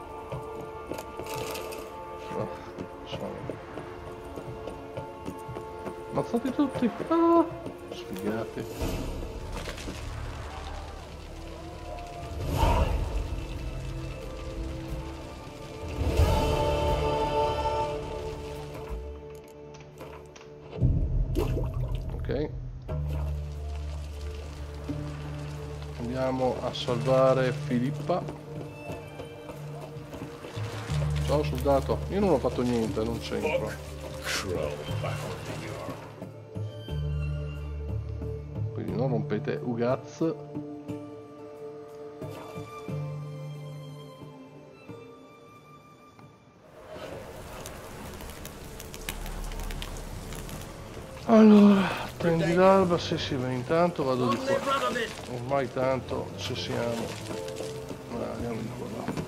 S1: No, sono. Ammazzati tutti! Ah, sfigati. Ok. Andiamo a salvare Filippa. Ciao soldato, io non ho fatto niente, non c'entro. Quindi non rompete Ugaz. Allora, prendi l'alba, sì, ma intanto vado di qua. Ormai tanto ci siamo. Andiamo di qua.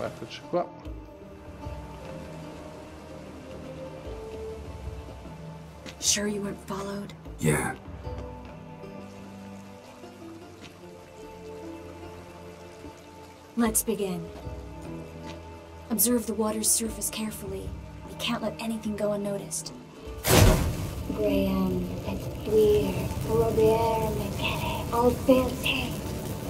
S1: Eccoci qua.
S4: Sure you weren't followed?
S3: Yeah.
S4: Let's begin. Observe the water's surface carefully. We can't let anything go unnoticed.
S7: Graham, it's weird. Robert Mekere, Alberti.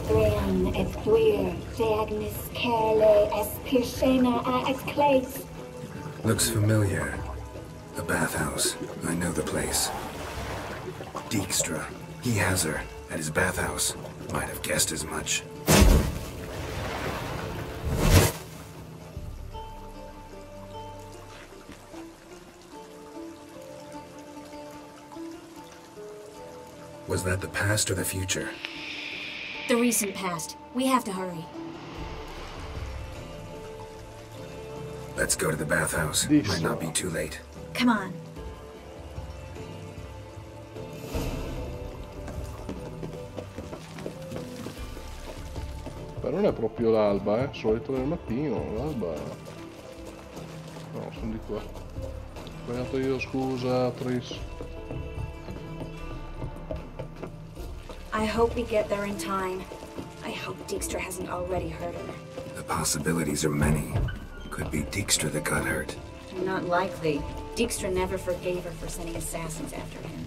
S7: Graham, it's weird. Diagnis Kerle, Espirshena, Exclase.
S3: Looks familiar. A bathhouse. I know the place. Dijkstra. He has her at his bathhouse. Might have guessed as much. Was that the past or the future?
S4: The recent past. We have to hurry.
S3: Let's go to the bathhouse. Might not be too late.
S4: Come on.
S1: non è proprio l'alba, sono le 3 del mattino, l'alba... No, sono di qua. Ho sbagliato io, scusa, Tris.
S4: I hope we get there in time. I hope Dijkstra hasn't already hurt her.
S3: The possibilities are many. Could be Dijkstra that got hurt.
S4: Not likely. Dijkstra never forgave her for sending assassins after him.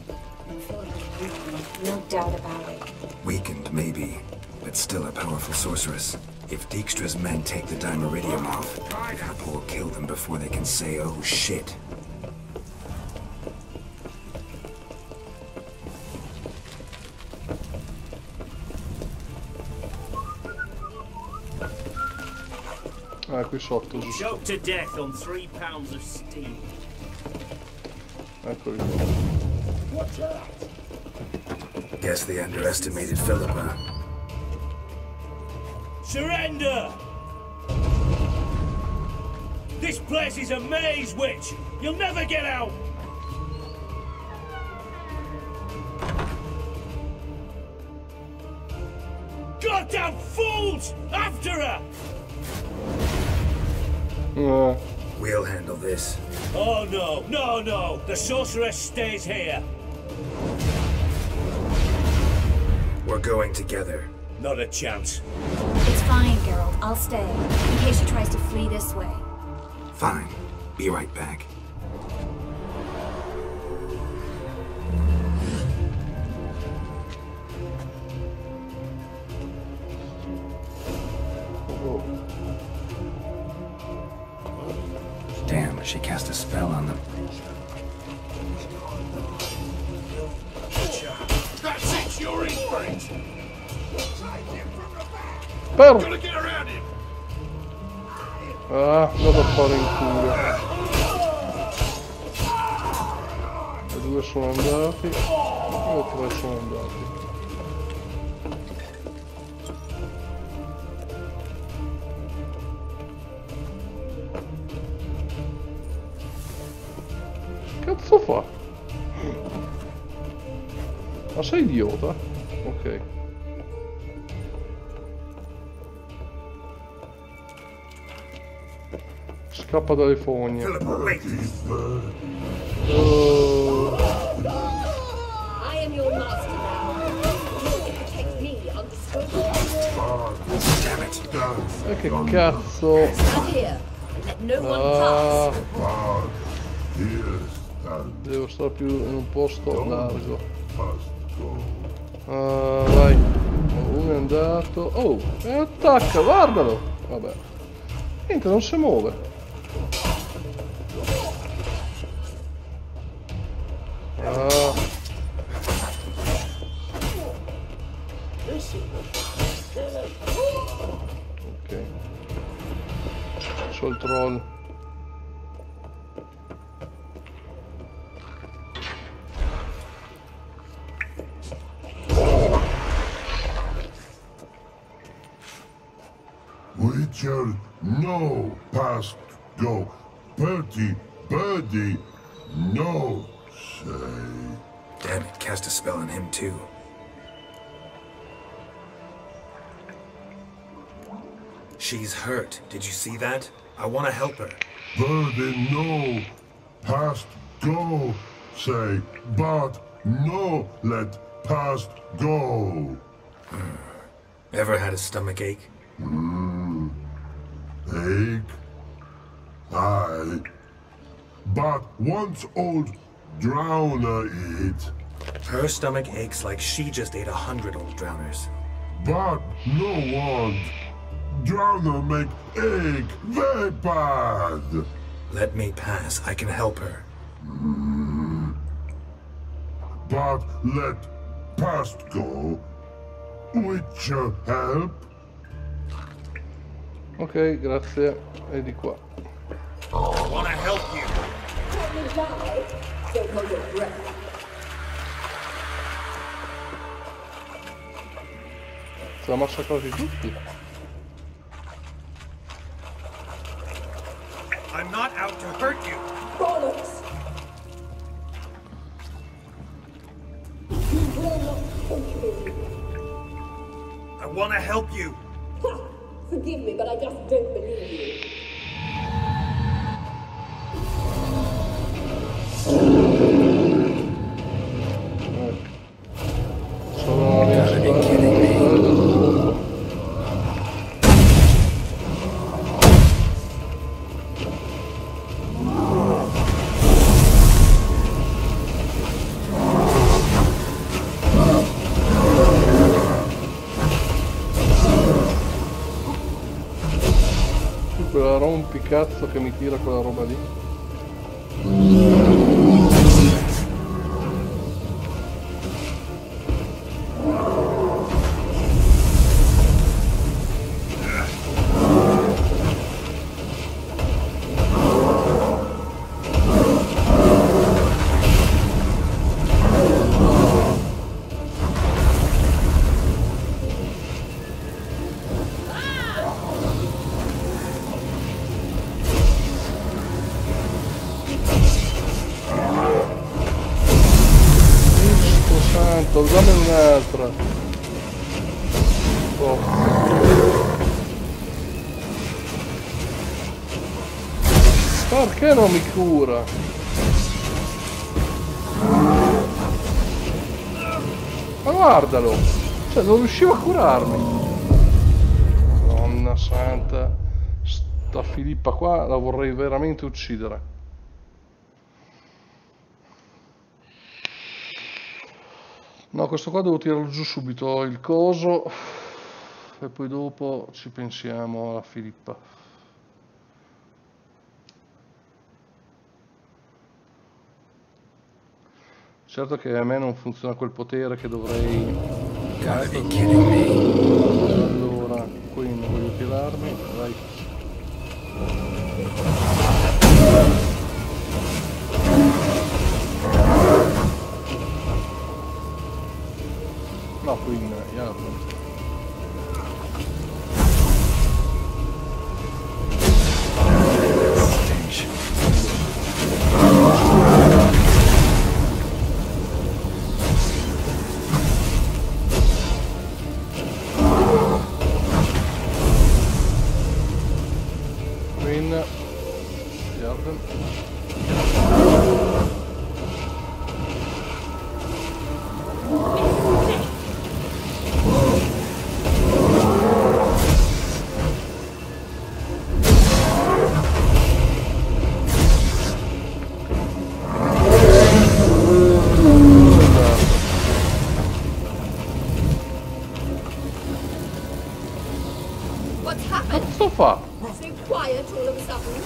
S4: And Philip was weakened, no doubt about it.
S3: Weakened, maybe, but still a powerful sorceress. If Dijkstra's men take the Dimeridium off, Interpol will kill them before they can say, oh shit.
S1: Qui sotto, giusto.
S13: Choked to death on 3 pounds of steam.
S1: Eccoli qua.
S3: Guess they underestimated Philippa.
S13: Surrender! This place is a maze, witch! You'll never get out! Goddamn fools! After her!
S3: We'll handle this.
S13: Oh no, no, no! The sorceress stays here!
S3: We're going together.
S13: Not a chance.
S4: It's fine, Geralt. I'll stay, in case she tries to flee this way.
S3: Fine. Be right back. Damn, she cast a spell on them.
S9: That's it, you're in for it!
S1: Per!
S9: Gotta get around him!
S1: Ah, vado a fare in culo. E 2 sono andati. E 3 sono andati. Cazzo fa? Ma sei idiota? Ok. Scappa dalle fogne. Oh.
S7: I am your master now. You protect me, understood?
S3: Damn it.
S1: E che cazzo?
S7: Stand here. Let no one pass.
S1: Devo stare più in un posto largo. Vai. Uno è andato. Oh, e attacca, guardalo. Vabbè. Niente, non si muove. Ok. C'ho il troll.
S14: Witcher, no, past go. Bertie, birdie, no, say.
S3: Damn it, cast a spell on him too. She's hurt. Did you see that? I want to help her.
S14: Birdie, no, past go, say, but no, let past go.
S3: Ever had a stomach ache?
S14: Ache? Aye. But once old drowner eat.
S3: Her stomach aches like she just ate 100 old drowners.
S14: But no one. Drowner make ache very bad.
S3: Let me pass. I can help her.
S14: But let past go. Witcher help?
S1: Ok, grazie. E di qua.
S13: I wanna help you.
S7: Don't hold your breath.
S1: Siamo massacrati tutti.
S13: I'm not out to hurt you.
S7: Bollocks! You will not take me.
S13: I wanna help you.
S7: forgive me, but I just don't believe you.
S1: Quella rompicazzo che mi tira quella roba lì. Dammi un'altra. Oh. Perché non mi cura? Ma guardalo! Cioè, non riuscivo a curarmi. Madonna santa. Sta Filippa qua la vorrei veramente uccidere. No, questo qua devo tirarlo giù subito, il coso, e poi dopo ci pensiamo alla Filippa. Certo che a me non funziona quel potere che dovrei... Allora, qui non voglio tirarmi, vai. No, qui in Yarden. Queen Yarden.
S7: What's happened?
S1: Cazzo fa?
S7: So quiet all of a sudden.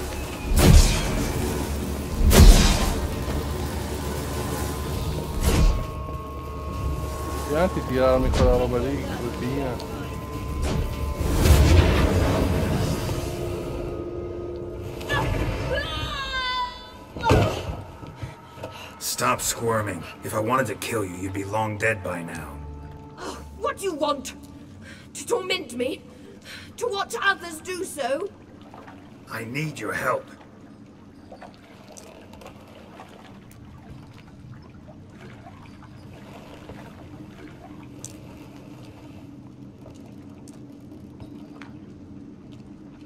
S1: Anche tirarmi quella roba lì, cretina.
S3: Stop squirming. If I wanted to kill you, you'd be long dead by now.
S7: Oh, what do you want? To torment me? To watch others do so?
S3: I need your help.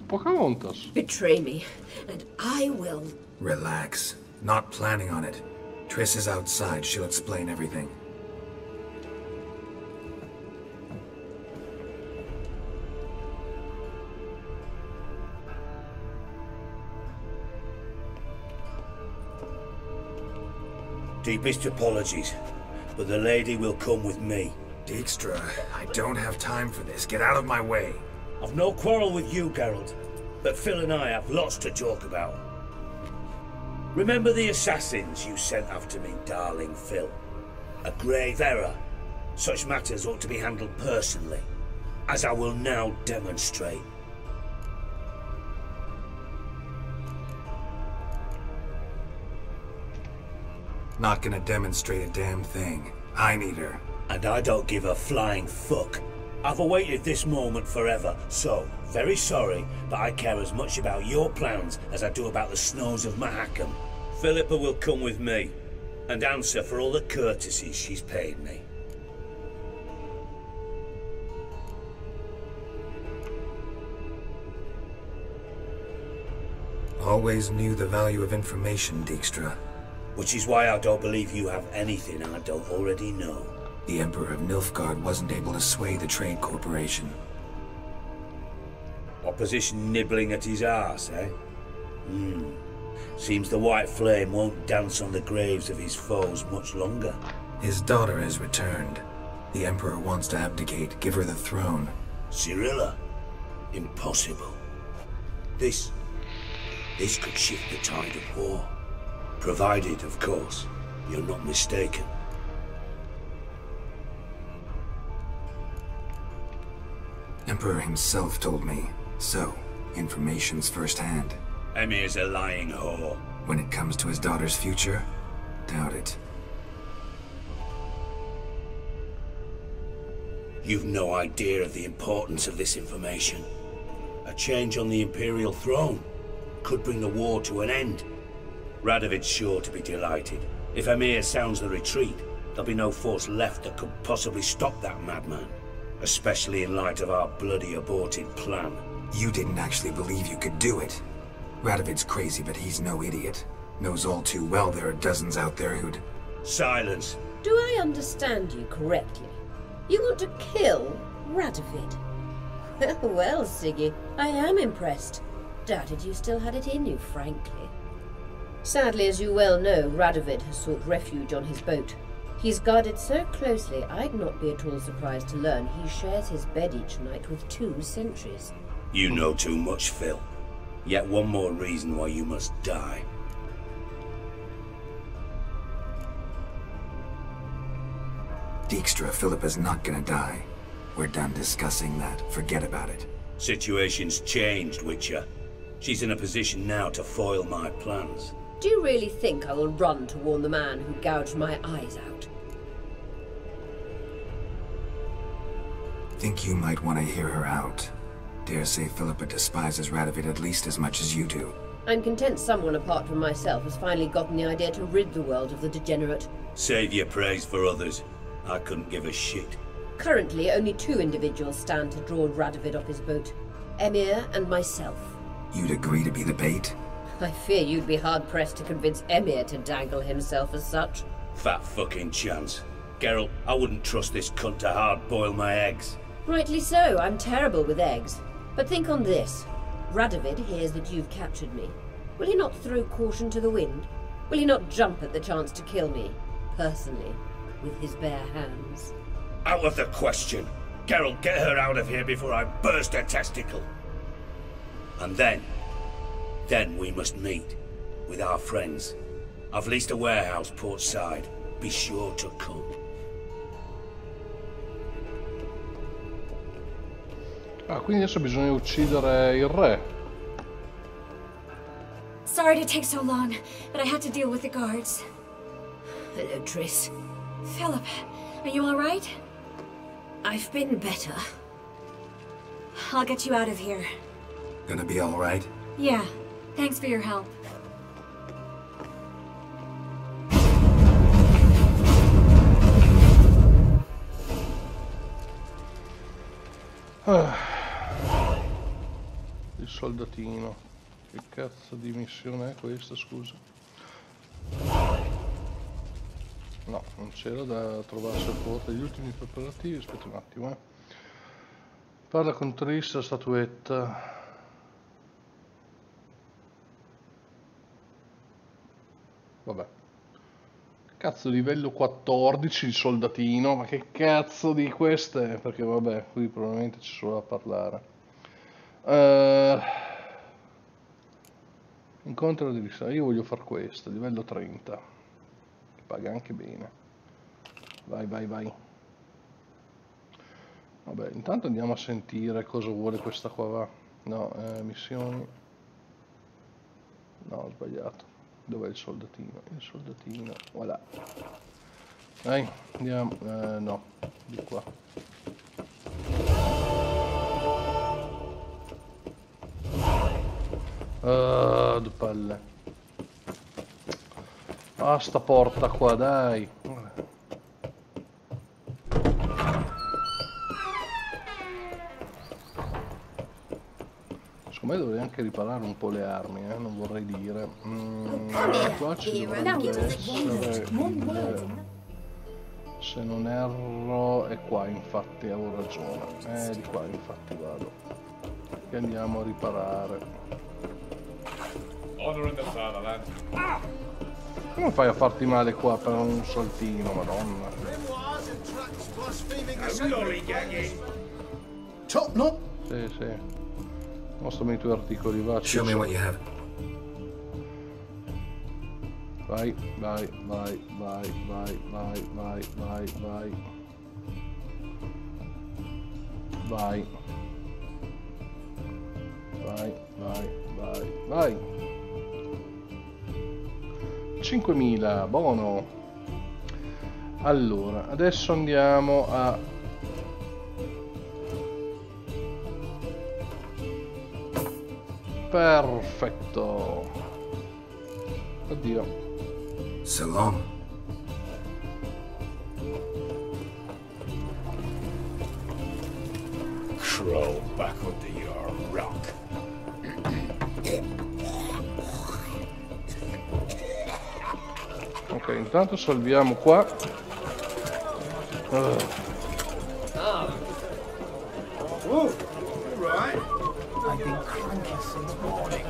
S1: Pocahontas.
S7: Betray me, and I will.
S3: Relax. Not planning on it. Triss is outside. She'll explain everything.
S13: Deepest apologies, but the lady will come with me.
S3: Dijkstra, I don't have time for this. Get out of my way.
S13: I've no quarrel with you, Geralt, but Phil and I have lots to talk about. Remember the assassins you sent after me, darling Phil? A grave error. Such matters ought to be handled personally, as I will now demonstrate.
S3: Not gonna demonstrate a damn thing. I need her.
S13: And I don't give a flying fuck. I've awaited this moment forever, so, very sorry, but I care as much about your plans as I do about the snows of Mahakam. Philippa will come with me, and answer for all the courtesies she's paid me.
S3: Always knew the value of information, Dijkstra.
S13: Which is why I don't believe you have anything I don't already know.
S3: The Emperor of Nilfgaard wasn't able to sway the Trade Corporation.
S13: Opposition nibbling at his arse, eh? Seems the White Flame won't dance on the graves of his foes much longer.
S3: His daughter has returned. The Emperor wants to abdicate, give her the throne.
S13: Cyrilla? Impossible. This could shift the tide of war. Provided, of course, you're not mistaken.
S3: Emperor himself told me. So, information's firsthand.
S13: Emir's a lying whore.
S3: When it comes to his daughter's future, doubt it.
S13: You've no idea of the importance of this information. A change on the Imperial throne could bring the war to an end. Radovid's sure to be delighted. If Emir sounds the retreat, there'll be no force left that could possibly stop that madman. Especially in light of our bloody aborted plan.
S3: You didn't actually believe you could do it. Radovid's crazy, but he's no idiot. Knows all too well there are dozens out there who'd...
S13: Silence.
S7: Do I understand you correctly? You want to kill Radovid? Well, Siggy, I am impressed. Doubted you still had it in you, frankly. Sadly, as you well know, Radovid has sought refuge on his boat. He's guarded so closely, I'd not be at all surprised to learn he shares his bed each night with 2 sentries.
S13: You know too much, Phil. Yet one more reason why you must die.
S3: Dijkstra, Philippa's not gonna die. We're done discussing that. Forget about it.
S13: Situation's changed, Witcher. She's in a position now to foil my plans.
S7: Do you really think I will run to warn the man who gouged my eyes out?
S3: Think you might want to hear her out. Dare say Philippa despises Radovid at least as much as you do.
S7: I'm content someone apart from myself has finally gotten the idea to rid the world of the degenerate.
S13: Save your praise for others. I couldn't give a shit.
S7: Currently, only 2 individuals stand to draw Radovid off his boat. Emir and myself.
S3: You'd agree to be the bait?
S7: I fear you'd be hard-pressed to convince Emir to dangle himself as such.
S13: Fat fucking chance. Geralt, I wouldn't trust this cunt to hard-boil my eggs.
S7: Rightly so, I'm terrible with eggs. But think on this. Radovid hears that you've captured me. Will he not throw caution to the wind? Will he not jump at the chance to kill me, personally, with his bare hands?
S13: Out of the question. Geralt, get her out of here before I burst her testicle. And then we must meet with our friends. I've leased a warehouse port side. Be sure to come.
S1: Ah, quindi adesso bisogna uccidere il re.
S4: Sorry to take so long, but I had to deal with the guards.
S7: Hello, Triss.
S4: Philip, are you all right?
S7: I've been better.
S4: I'll get you out of here.
S3: Gonna be all right?
S4: Yeah, thanks for your help.
S1: Il soldatino. Che cazzo di missione è questa, scusa? No, non c'era da trovarsi al porto degli ultimi preparativi. Aspetta un attimo, Parla con Triss, la statuetta. Vabbè. Cazzo, livello 14 il soldatino, ma che cazzo di queste? Perché vabbè, qui probabilmente c'è solo da parlare. Incontro di vista, io voglio fare questo, livello 30. Che paga anche bene. Vai, vai, vai. Vabbè, intanto andiamo a sentire cosa vuole questa qua, va. No, missioni. No, ho sbagliato. Dov'è il soldatino? Il soldatino, voilà. Dai, andiamo. No, di qua. Due palle. Ah, sta porta qua, dai. Secondo me dovrei anche riparare un po' le armi, non vorrei dire. Qua ci dovrebbe essere se non erro è qua, infatti avevo ragione. Di qua infatti vado. E andiamo a riparare. Come fai a farti male qua per un saltino, madonna?
S9: No.
S1: Sì, sì. Mostrami i tuoi articoli, va.
S3: Show me what you have.
S1: Vai, vai, vai, vai, vai, vai, vai, vai, vai. Vai. Vai, vai, vai, vai. 5.000, buono. Allora, adesso andiamo a... Perfetto. Oddio.
S3: So long.
S13: Crawl back under your rock.
S1: Ok, intanto salviamo qua.
S9: Right.
S12: I've been cranky since morning.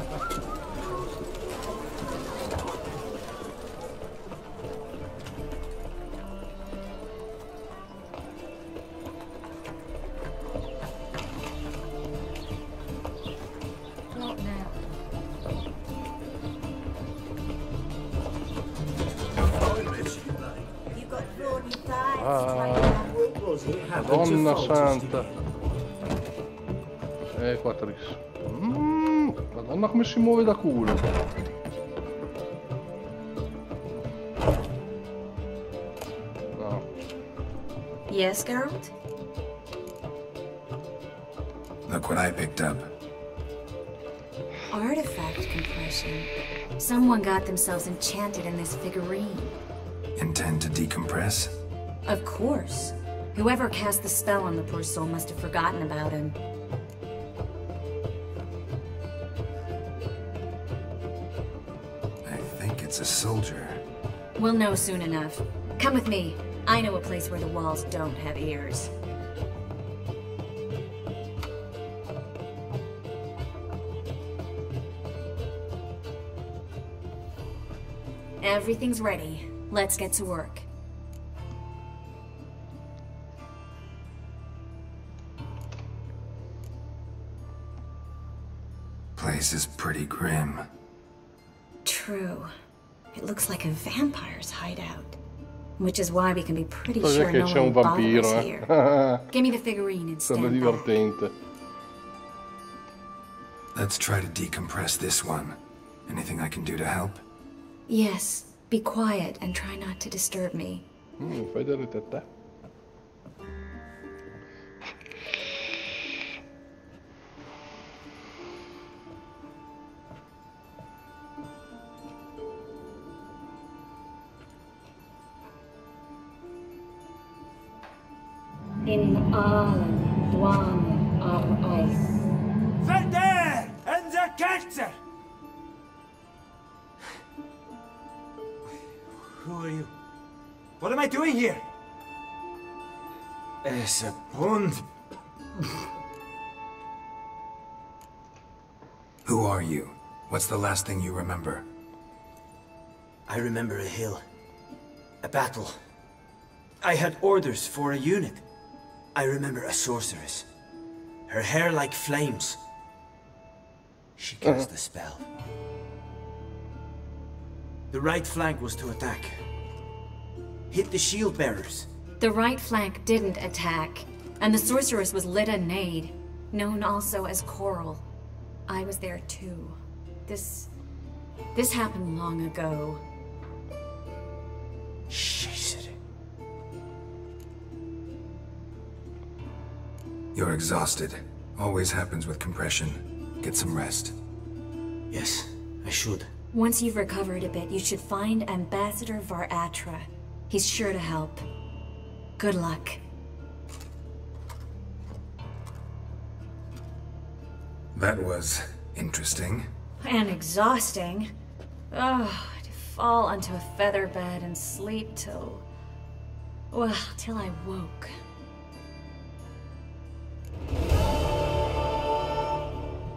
S11: Not now.
S1: Madonna santa. Qua Tris. Madonna come si muove da culo. No.
S4: Yes, Geralt?
S3: Look what I picked up.
S4: Artifact compression. Someone got themselves enchanted in this figurine.
S3: Intend to decompress?
S4: Of course. Whoever cast the spell on the poor soul must have forgotten about him.
S3: I think it's a soldier.
S4: We'll know soon enough. Come with me. I know a place where the walls don't have ears. Everything's ready. Let's get to work.
S3: Place is pretty grim.
S4: True. It looks like a vampire's hideout. Which is why we can be pretty
S1: Cos'è
S4: sure
S1: che
S4: no
S1: c'è un
S4: one
S1: vampiro,
S4: bothers here. Give me the figurine and
S1: Sembra
S4: stand back.
S1: divertente.
S3: Let's try to decompress this one. Anything I can do to help?
S4: Yes. Be quiet and try not to disturb me.
S1: Fai delle tette.
S4: In Alan, Dwan, our ice.
S9: There! And the cancer! Who are you? What am I doing here? Es a bond.
S3: Who are you? What's the last thing you remember?
S9: I remember a hill. A battle. I had orders for a unit. I remember a sorceress. Her hair like flames. She cast the spell. The right flank was to attack. Hit the shield bearers.
S4: The right flank didn't attack, and the sorceress was Lyda Nade, known also as Coral. I was there too. This happened long ago.
S3: You're exhausted. Always happens with compression. Get some rest.
S9: Yes, I should.
S4: Once you've recovered a bit, you should find Ambassador Varatra. He's sure to help. Good luck.
S3: That was Interesting.
S4: And exhausting. Oh, to fall onto a feather bed and sleep till... well, till I woke.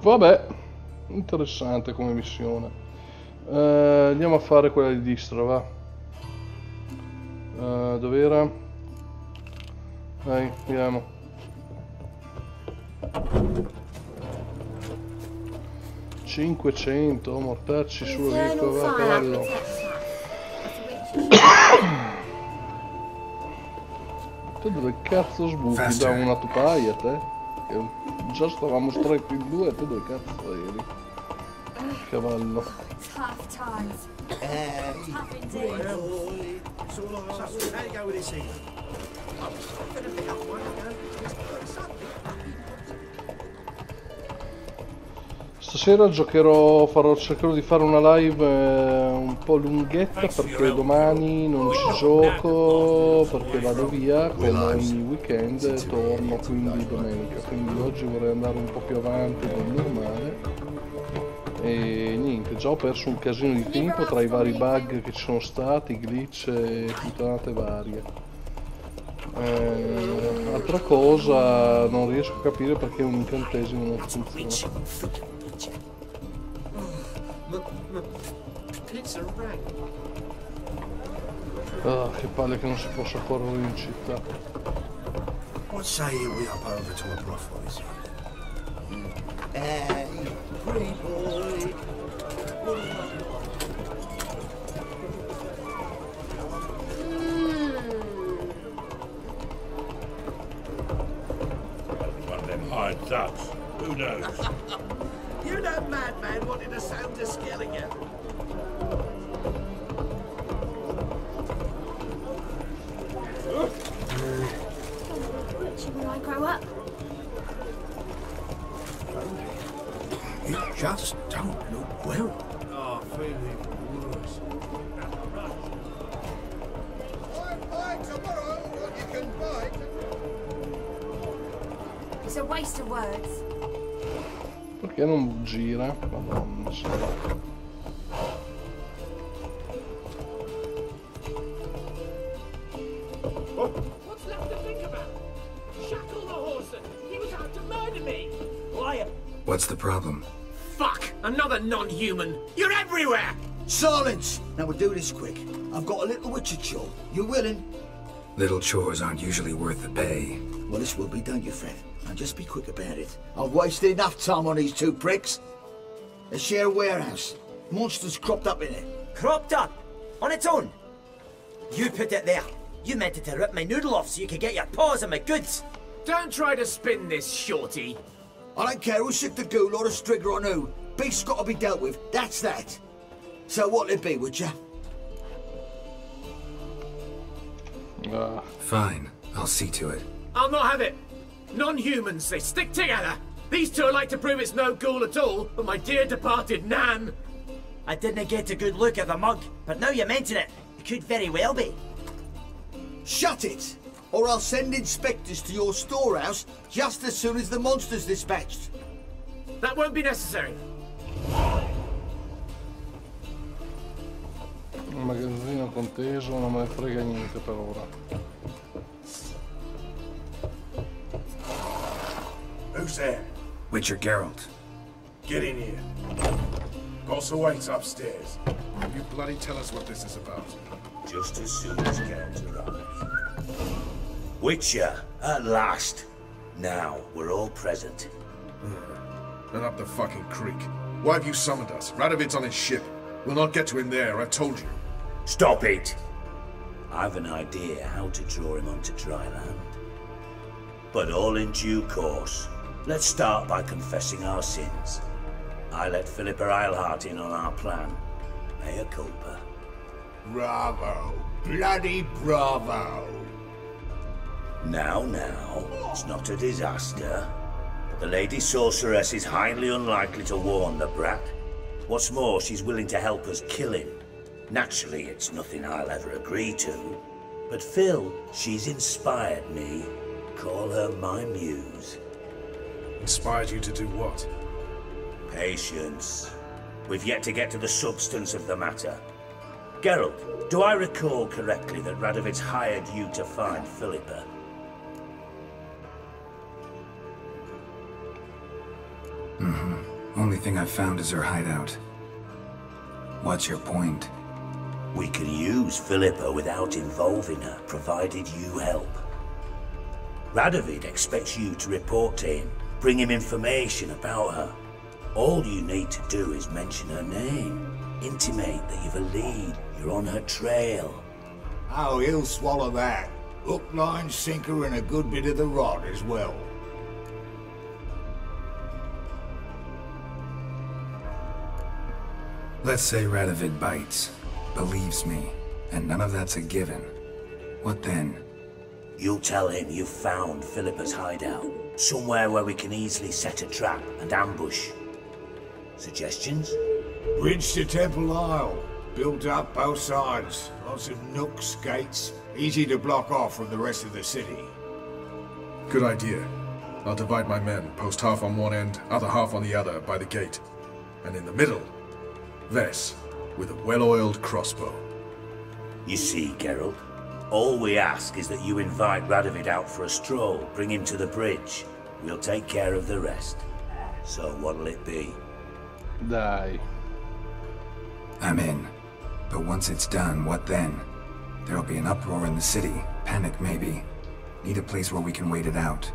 S1: Vabbè, interessante come missione. Andiamo a fare quella di Distra, va. Dov'era? Dai, andiamo. $500 mortacci sul ricco, va, cavallo. Te dove cazzo sbuchi? Da una tupaia, te? Che già stavamo stretti in due, te dove cazzo eri? Cavallo. Stasera cercherò di fare una live un po' lunghetta perché domani non ci gioco perché vado via come ogni weekend e torno quindi domenica, quindi oggi vorrei andare un po' più avanti del normale e niente, già ho perso un casino di tempo tra i vari bug che ci sono stati, glitch e puttanate varie. Altra cosa, non riesco a capire perché un incantesimo non funziona. Ah, che palle che non si possa correre in città.
S15: What say we up over to a brothel this pretty boy.
S13: One of them hired thugs. Who knows?
S6: You know madman wanted to sound a skeleton.
S4: When I grow up.
S15: You just don't look well.
S6: Oh, feeling worse.
S15: Buy tomorrow what you can buy.
S4: It's a waste of words.
S1: Perché non gira? Madonna santa.
S16: What's left to think about? Shackle the horse. He was out to murder me. Why?
S3: What's the problem?
S16: Fuck! Another non-human. You're everywhere.
S15: Silence! Now we'll do this quick. I've got a little witcher chore. You willing?
S3: Little chores aren't usually worth the pay.
S15: Well, this will be, don't you, Fred? Now just be quick about it. I've wasted enough time on these two pricks. They share a warehouse. Monsters cropped up in it.
S9: Cropped up? On its own? You put it there. You meant it to rip my noodle off so you could get your paws on my goods.
S16: Don't try to spin this, shorty.
S15: I don't care who shook the ghoul or the strigger on who. Beast's got to be dealt with. That's that. So what'll it be, would ya?
S3: Fine. I'll see to it.
S16: I'll not have it. Non-humans, they stick together. These two are like to prove it's no ghoul at all, but my dear departed Nan.
S9: I didn't get a good look at the mug, but now you mention it, it could very well be.
S15: Shut it! Or I'll send inspectors to your storehouse just as soon as the monster's dispatched.
S16: That won't be necessary.
S1: Un magazzino conteso, non me ne frega niente per ora.
S14: Who's there?
S3: Witcher Geralt.
S14: Get in here. Boss awaits upstairs. You bloody tell us what this is about.
S13: Just as soon as Geralt arrives. Witcher, at last. Now, we're all present.
S14: And up the fucking creek. Why have you summoned us? Radovid's on his ship. We'll not get to him there, I've told you.
S13: Stop it! I've an idea how to draw him onto dry land. But all in due course. Let's start by confessing our sins. I let Philippa Eilhart in on our plan. Mea culpa.
S14: Bravo. Bloody bravo.
S13: Now, it's not a disaster. The Lady Sorceress is highly unlikely to warn the brat. What's more, she's willing to help us kill him. Naturally, it's nothing I'll ever agree to. But Phil, she's inspired me. Call her my muse.
S14: Inspired you to do what?
S13: Patience. We've yet to get to the substance of the matter. Geralt, do I recall correctly that Radovid's hired you to find Philippa?
S3: Only thing I've found is her hideout. What's your point?
S13: We can use Philippa without involving her, provided you help. Radovid expects you to report to him, bring him information about her. All you need to do is mention her name, intimate that you've a lead, you're on her trail.
S15: Oh, he'll swallow that. Hook, line, sinker, and a good bit of the rod as well.
S3: Let's say Radovid bites, believes me, and none of that's a given. What then?
S13: You'll tell him you've found Philippa's hideout, somewhere where we can easily set a trap and ambush. Suggestions?
S15: Bridge to Temple Isle. Built up both sides. Lots of nooks, gates. Easy to block off from the rest of the city.
S14: Good idea. I'll divide my men, post half on one end, other half on the other, by the gate. And in the middle, Vess, with a well-oiled crossbow.
S13: You see, Geralt, all we ask is that you invite Radovid out for a stroll, bring him to the bridge. We'll take care of the rest. So what'll it be?
S1: Dai.
S3: I'm in. But once it's done, what then? There'll be an uproar in the city. Panic, maybe. Need a place where we can wait it out.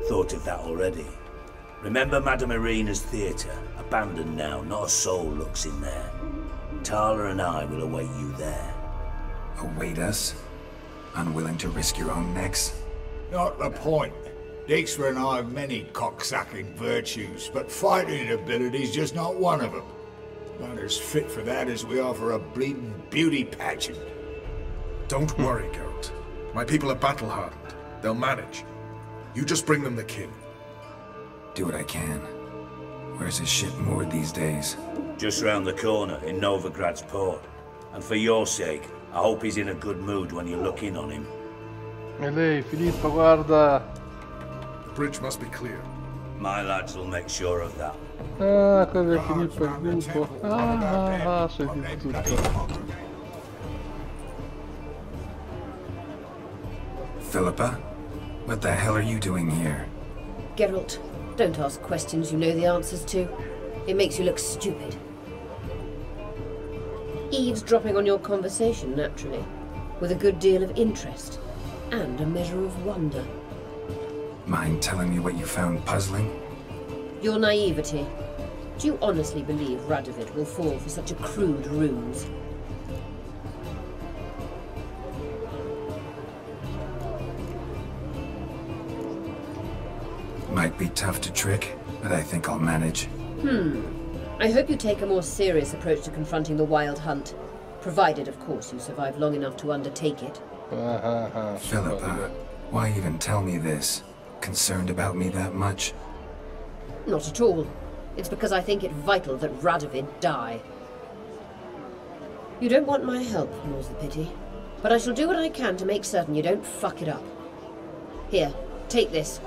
S13: Thought of that already. Remember Madame Irina's theatre? Abandoned now, not a soul looks in there. Tala and I will await you there.
S3: Await us? Unwilling to risk your own necks?
S15: Not the point. Dijkstra and I have many cocksucking virtues, but fighting ability's just not one of them. Not as fit for that as we are for a bleeding beauty pageant.
S14: Don't worry, Geralt. My people are battle-hardened. They'll manage. You just bring them the king.
S3: Do what I can. Where's his ship moored these days?
S13: Just round the corner, in Novigrad's port. And for your sake, I hope he's in a good mood when you look in on him.
S1: E lei, Filippa, guarda.
S14: The bridge must be clear.
S13: My lads will make sure of that.
S1: Ah, quello è Filippo il gruppo. Ah, sentito tutto.
S3: Philippa? What the hell are you doing here?
S7: Geralt, don't ask questions you know the answers to. It makes you look stupid. Eavesdropping on your conversation, naturally, with a good deal of interest, and a measure of wonder.
S3: Mind telling me what you found puzzling?
S7: Your naivety. Do you honestly believe Radovid will fall for such a crude ruse?
S3: Might be tough to trick, but I think I'll manage.
S7: I hope you take a more serious approach to confronting the Wild Hunt. Provided, of course, you survive long enough to undertake it.
S3: Philippa, why even tell me this? Concerned about me that much?
S7: Not at all. It's because I think it vital that Radovid die. You don't want my help, more's the pity. But I shall do what I can to make certain you don't fuck it up. Here, take this.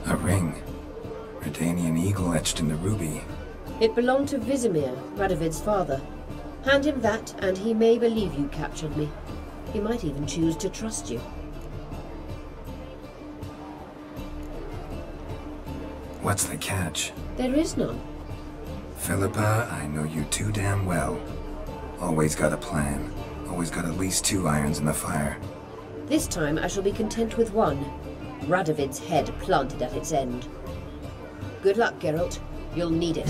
S3: A ring. Redanian eagle etched in the ruby.
S7: It belonged to Vizimir, Radovid's father. Hand him that, and he may believe you captured me. He might even choose to trust you.
S3: What's the catch?
S7: There is none.
S3: Philippa, I know you too damn well. Always got a plan. Always got at least 2 irons in the fire.
S7: This time I shall be content with one. Radovid's head planted at its end. Good luck, Geralt. You'll need it.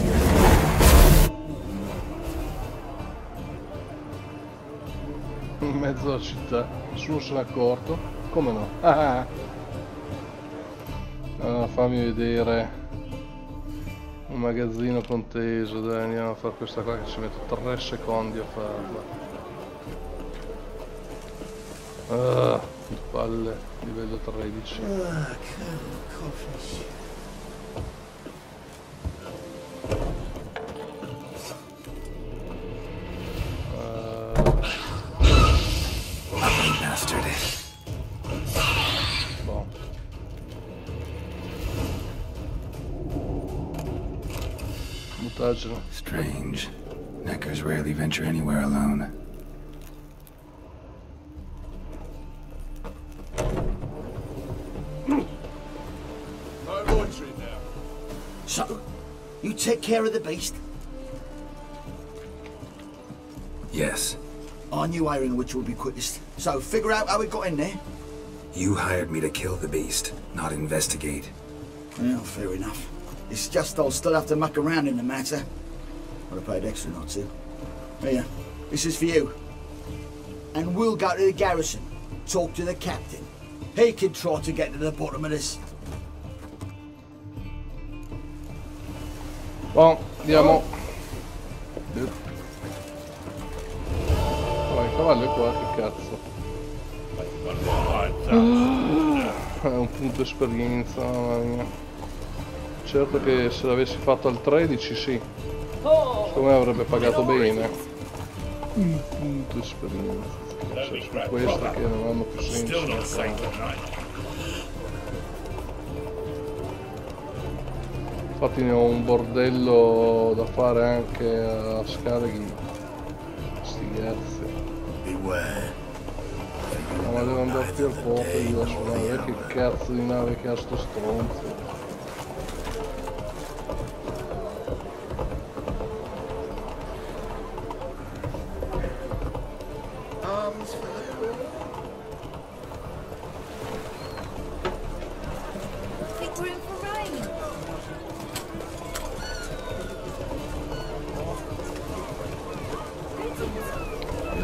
S1: In mezzo alla città, nessuno se n'è accorto. Come no? Ah. Allora, fammi vedere un magazzino conteso, dai, andiamo a fare questa qua che ci metto 3 secondi a farla. Ah, palle, livello 13.
S3: Bastard.
S1: Boh. Stuttagine.
S3: Strange. Neckers rarely venture anywhere alone.
S15: No loitering now.
S6: So, you take care of the beast?
S3: Yes.
S6: I knew hiring which would be quickest. So, figure out how it got in there.
S3: You hired me to kill the beast, not investigate.
S6: Well, fair enough. It's just I'll still have to muck around in the matter. I'd have paid extra not to. Here, this is for you. And we'll go to the garrison, talk to the captain. He can try to get to the bottom of this.
S1: Bon, andiamo. Oh, il cavallo è qua, che cazzo. È un punto esperienza, mamma mia. Certo che se l'avessi fatto al 13 sì. Secondo me avrebbe pagato bene. Un punto esperienza. Cioè, su queste che non hanno più senso. Infatti ne ho un bordello da fare anche a Scareghi. Sti cazzi. No, ma devo andare più al porto io da suonare. Che cazzo di nave che ha sto stronzo.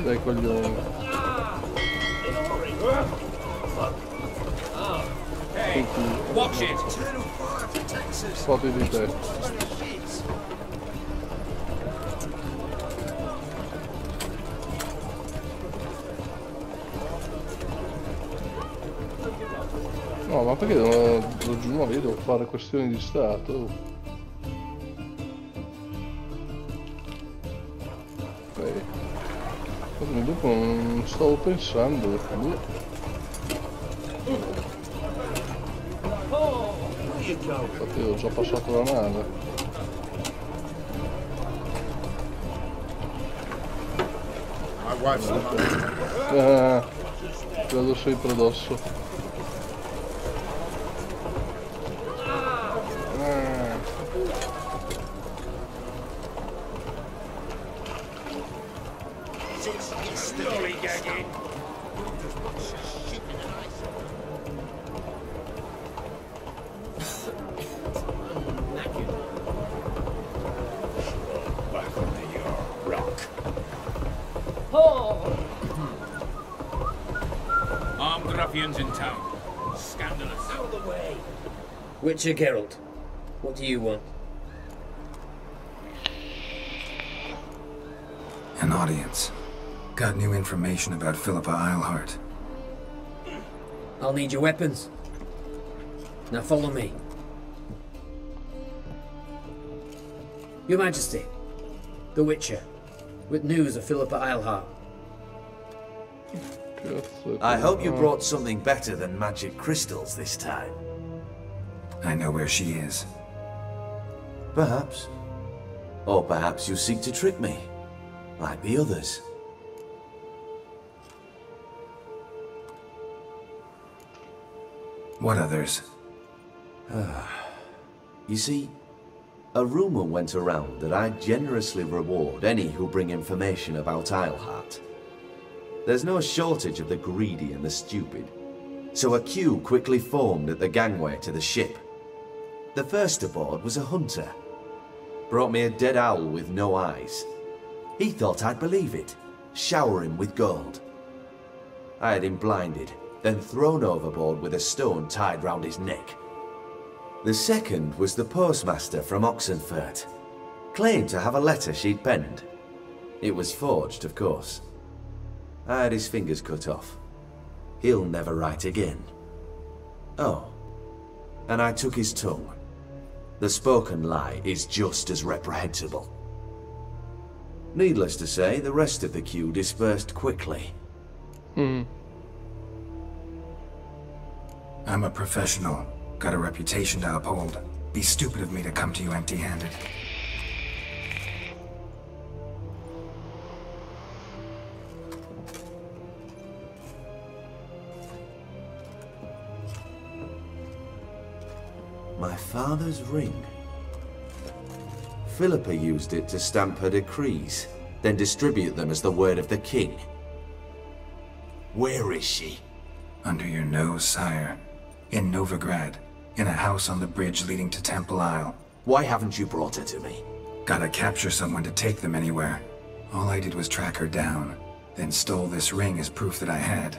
S1: Dai coglioni.
S16: Watch it.
S1: Fatti di te. No, ma perché laggiù no, io devo fare questioni di stato. Dopo non stavo pensando. Infatti ho già passato la nave. Credo sempre addosso.
S16: Armed ruffians in town. Scandalous. Out of the way.
S7: Witcher Geralt, what do you want?
S3: An audience. Got new information about Philippa Eilhart.
S7: I'll need your weapons. Now follow me. Your Majesty, the Witcher, with news of Philippa Eilhart.
S17: I hope you brought something better than magic crystals this time.
S3: I know where she is.
S17: Perhaps. Or perhaps you seek to trick me, like the others.
S3: What others?
S17: You see, a rumor went around that I generously reward any who bring information about Eilhart. There's no shortage of the greedy and the stupid, so a queue quickly formed at the gangway to the ship. The first aboard was a hunter. Brought me a dead owl with no eyes. He thought I'd believe it, shower him with gold. I had him blinded, then thrown overboard with a stone tied round his neck. The second was the postmaster from Oxenfurt. Claimed to have a letter she'd penned. It was forged, of course. I had his fingers cut off. He'll never write again. Oh, and I took his tongue. The spoken lie is just as reprehensible. Needless to say, the rest of the queue dispersed quickly.
S3: I'm a professional. Got a reputation to uphold. Be stupid of me to come to you empty-handed.
S17: My father's ring. Philippa used it to stamp her decrees, then distribute them as the word of the king. Where is she?
S3: Under your nose, sire. In Novigrad, in a house on the bridge leading to Temple Isle.
S17: Why haven't you brought her to me?
S3: Gotta capture someone to take them anywhere. All I did was track her down, then stole this ring as proof that I had.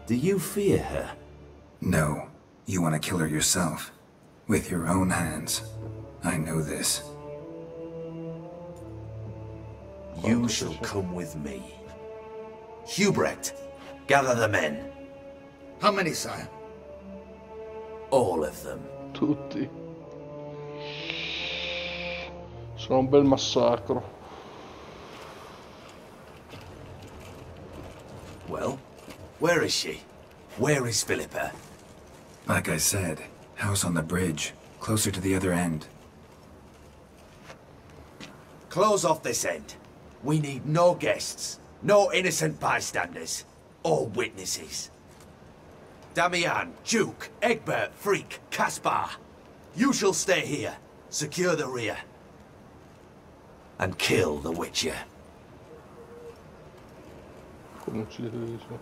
S17: Do you fear her?
S3: No. You want to kill her yourself. With your own hands. I know this.
S17: You shall come with me. Hubrecht, gather the men.
S15: How many, sire?
S17: All of them.
S1: Tutti. Sarà un bel massacro.
S17: Well, where is she? Where is Philippa?
S3: Like I said, house on the bridge, closer to the other end.
S17: Close off this end. We need no guests, no innocent bystanders, or witnesses. Damian, Duke, Egbert, Freak, Caspar. You shall stay here, secure the rear, and kill the Witcher.
S1: Come uccidere questo?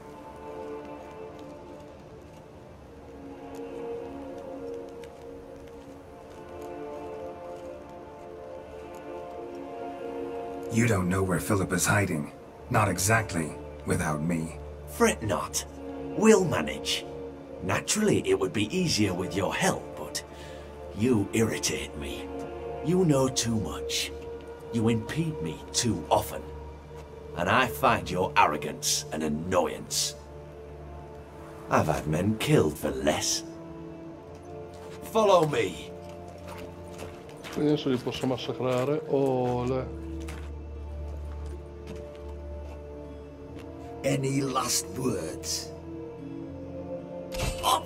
S3: You don't know where Philippa's hiding. Not exactly, without me.
S17: Fret not. We'll manage. Naturally, it would be easier with your help, but you irritate me. You know too much. You impede me too often. And I find your arrogance an annoyance. I've had men killed for less. Follow me.
S1: Quindi adesso li posso massacrare. Ole.
S15: Any last words? Oh,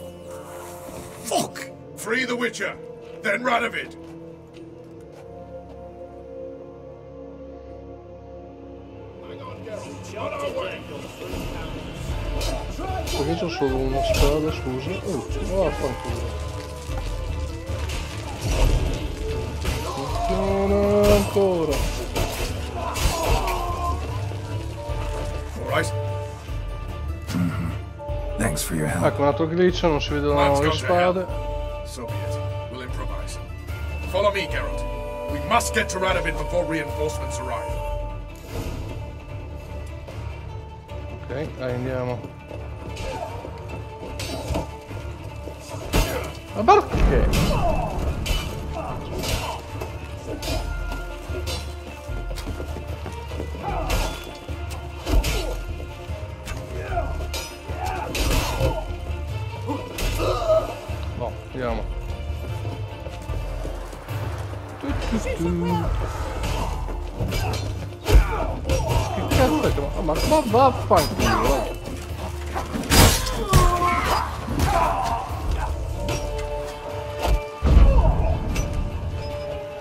S15: fuck!
S14: Free the Witcher, then Radovid.
S1: Perché c'ho solo una spada, scusa? Vaffanculo. Funziona ancora.
S14: Alright.
S3: Thanks for your help.
S1: Ecco, un altro glitch, non si vedono le spade.
S14: So be it. We'll improvise. Follow me, Geralt. We must get to Radovid before reinforcements arrive.
S1: Ok, dai, andiamo. Ma perché? No, andiamo. Che cazzo è che... ma vaffanculo.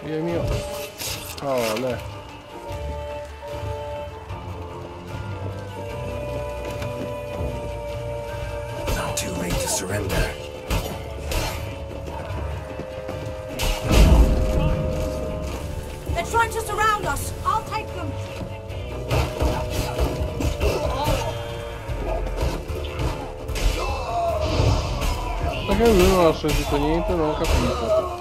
S1: Via mio. Oh, lei.
S3: Not too late to surrender.
S18: They're trying to surround us. I'll take them.
S1: Perché lui non ha sentito niente, non ho capito.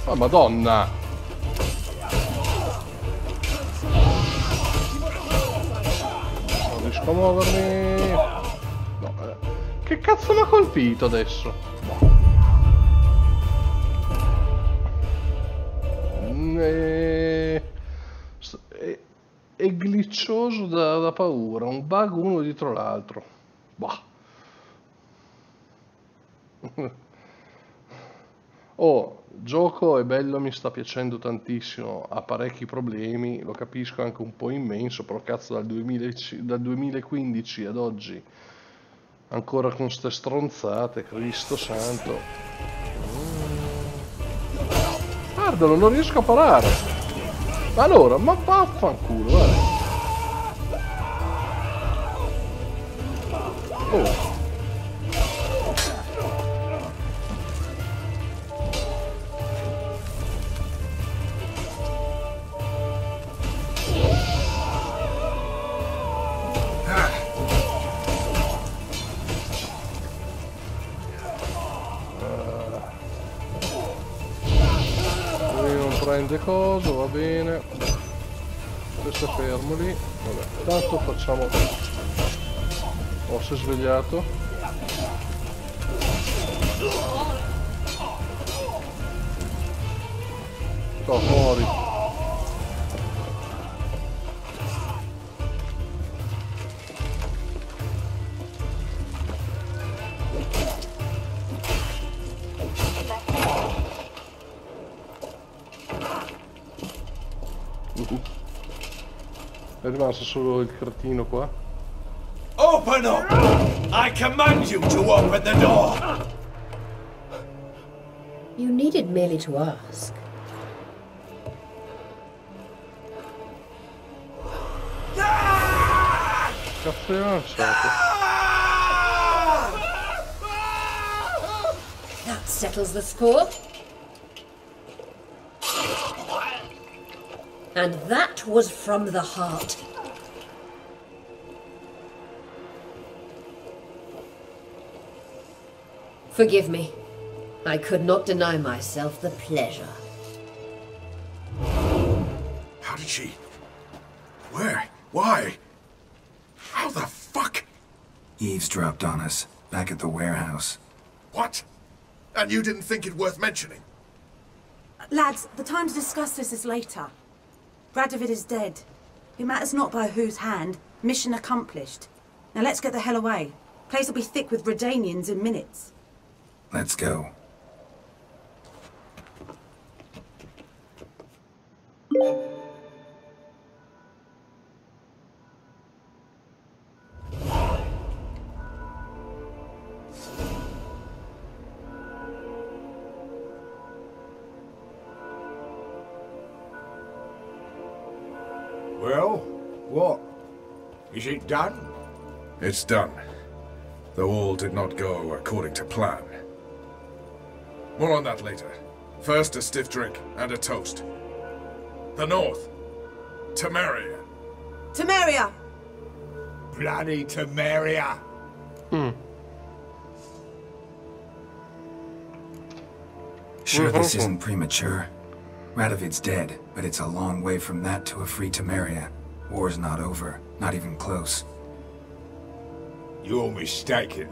S1: Oh, madonna! Non riesco a muovermi. No, che cazzo mi ha colpito adesso? È glitchoso da paura, un bug uno dietro l'altro. Bah. Oh, il gioco è bello, mi sta piacendo tantissimo, ha parecchi problemi, lo capisco, anche un po' immenso, però cazzo dal 2015 ad oggi ancora con ste stronzate, Cristo santo. Guardalo, non riesco a parare. Allora, ma vaffanculo, guarda. Oh. Prende coso, va bene. Questo è fermo lì. Vabbè, tanto facciamo. Oh, si è svegliato. Oh, muori. È rimasto solo il cretino qua.
S19: Open up! I command you to open the door!
S7: You needed merely to ask.
S1: Caffè lanciato.
S7: That settles the score. And that was from the heart. Forgive me. I could not deny myself the pleasure.
S14: How did she... Where? Why? How the fuck?
S3: Eavesdropped on us, back at the warehouse.
S14: What? And you didn't think it worth mentioning?
S18: Lads, the time to discuss this is later. Radovid is dead. It matters not by whose hand. Mission accomplished. Now let's get the hell away. Place will be thick with Redanians in minutes.
S3: Let's go.
S15: Well, what? Is it done?
S14: It's done. Though all did not go according to plan. More on that later. First, a stiff drink and a toast. The North. Temeria.
S18: Temeria!
S15: Bloody Temeria!
S3: Sure this isn't premature? Radovid's dead, but it's a long way from that to a free Temeria. War's not over, not even close.
S15: You're mistaken.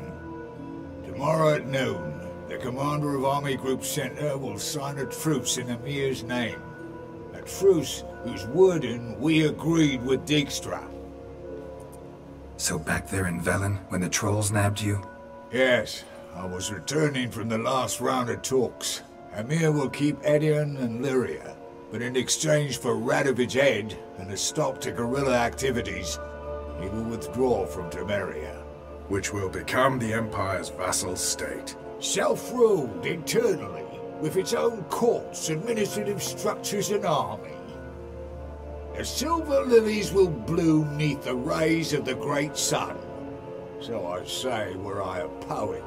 S15: Tomorrow at noon, the commander of Army Group Center will sign a truce in Emir's name. A truce whose wording we agreed with Dijkstra.
S3: So back there in Velen, when the trolls nabbed you?
S15: Yes, I was returning from the last round of talks. Emir will keep Edion and Lyria, but in exchange for Radovid's head and a stop to guerrilla activities, he will withdraw from Temeria.
S14: Which will become the Empire's vassal state.
S15: Self-ruled internally, with its own courts, administrative structures and army. The silver lilies will bloom neath the rays of the great sun. So I say were I a poet.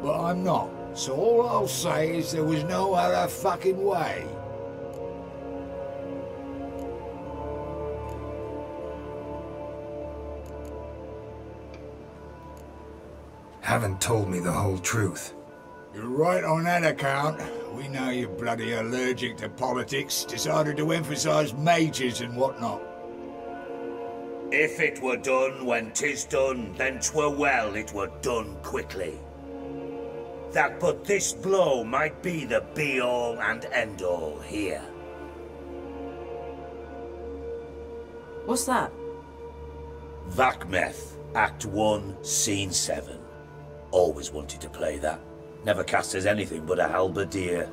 S15: But I'm not, so all I'll say is there was no other fucking way.
S3: Haven't told me the whole truth.
S15: You're right on that account. We know you're bloody allergic to politics, decided to emphasize majors and whatnot.
S13: If it were done when 'tis done, then 'twere well it were done quickly. That but this blow might be the be-all and end-all here.
S18: What's that?
S13: Vakmeth, Act 1, Scene 7. Always wanted to play that. Never cast as anything but a halberdier.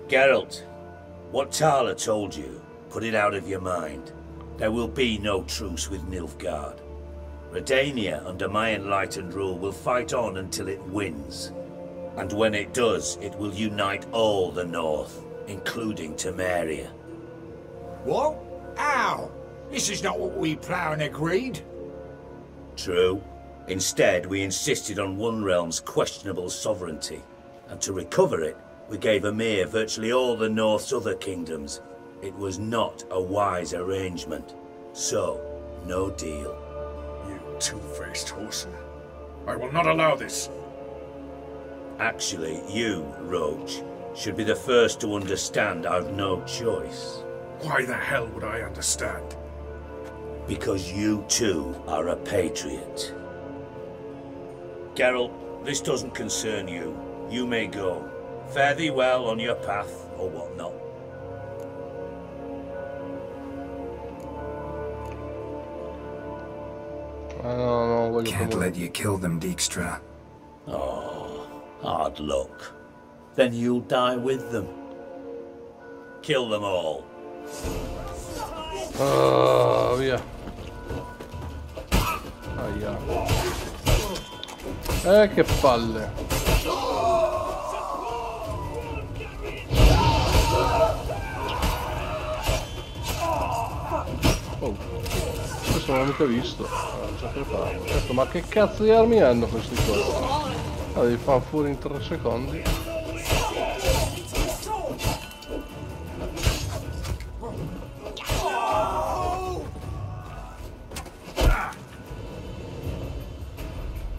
S13: Geralt, what Tala told you, put it out of your mind. There will be no truce with Nilfgaard. Redania, under my enlightened rule, will fight on until it wins. And when it does, it will unite all the North, including Temeria.
S15: What? How? This is not what we planned and agreed.
S13: True. Instead, we insisted on one realm's questionable sovereignty, and to recover it, we gave Emir virtually all the North's other kingdoms. It was not a wise arrangement. So, no deal.
S14: You two-faced whoreson. I will not allow this.
S13: Actually, you, Roach, should be the first to understand I've no choice.
S14: Why the hell would I understand?
S13: Because you too are a patriot. Geralt, this doesn't concern you. You may go. Fare thee well on your path, or whatnot.
S3: Can't let you kill them, Dijkstra.
S13: Oh, hard luck. Then you'll die with them. Kill them all.
S1: Via. Aia. Che palle. Oh, questo non l'ho mica visto. Già preparato. Certo, ma che cazzo di armi hanno questi qua? Allora, li fanno fuori in 3 secondi.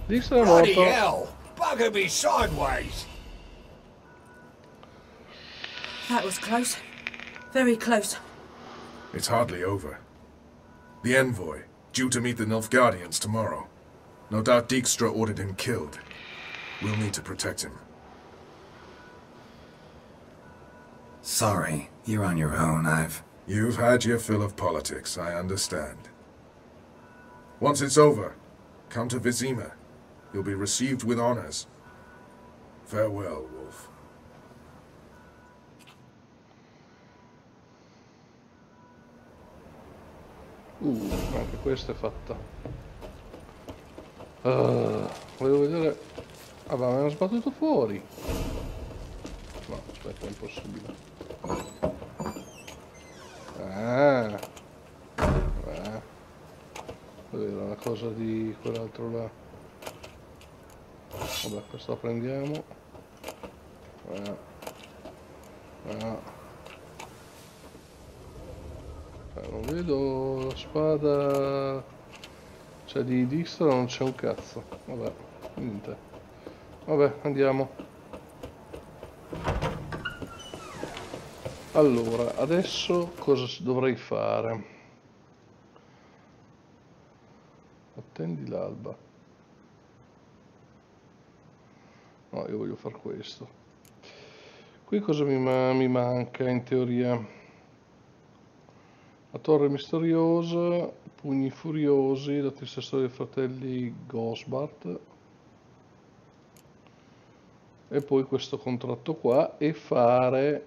S1: Dijkstra è
S15: Bloody
S1: morto.
S15: hell! Bugger me sideways!
S18: That was close. Very close.
S14: It's hardly over. The envoy, due to meet the Nilfgaardians tomorrow. No doubt Dijkstra ordered him killed. We'll need to protect him.
S3: Sorry, you're on your own.
S14: You've had your fill of politics, I understand. Once it's over, come to Vizima. You'll be received with honors. Farewell, Wolf.
S1: Anche questa è fatta. Volevo vedere. Ah, ma mi hanno sbattuto fuori. No, aspetta, è impossibile. Era una cosa di quell'altro là. Vabbè, questo la prendiamo. Non vedo la spada. Cioè di Dijkstra non c'è un cazzo. Vabbè, niente. Vabbè, andiamo. Allora, adesso cosa dovrei fare? Attendi l'alba. No, io voglio fare questo. Qui cosa mi manca in teoria? La torre misteriosa, pugni furiosi, la triste storia dei fratelli Gosbart. E poi questo contratto qua e fare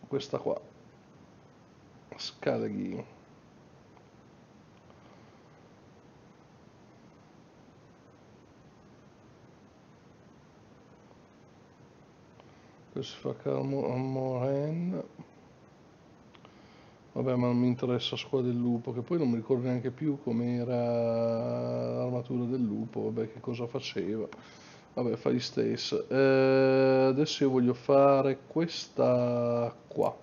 S1: questa qua. Scaleghi. Questo fa calmo a Moren. Vabbè, ma non mi interessa squadra del lupo, che poi non mi ricordo neanche più com'era l'armatura del lupo, vabbè, che cosa faceva. Vabbè, fa gli stessi. Adesso io voglio fare questa qua.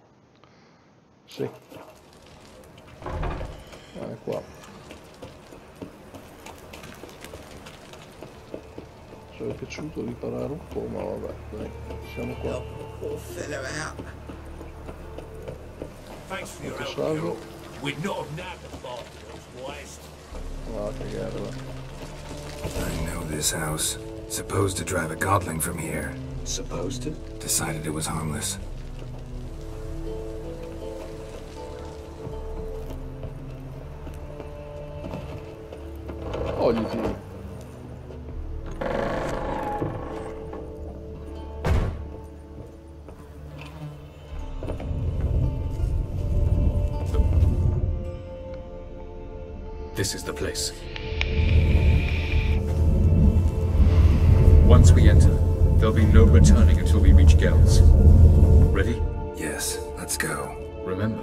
S1: Sì. Qua. Ci è piaciuto riparare un po', ma vabbè, dai, siamo qua. Ti salvo. Ah, che guerra.
S3: I know this house. Supposed to drive a godling from here.
S9: Supposed to?
S3: Decided it was harmless.
S1: Togliti.
S5: This is the place. Once we enter, there'll be no returning until we reach Gel's. Ready?
S3: Yes, let's go.
S5: Remember,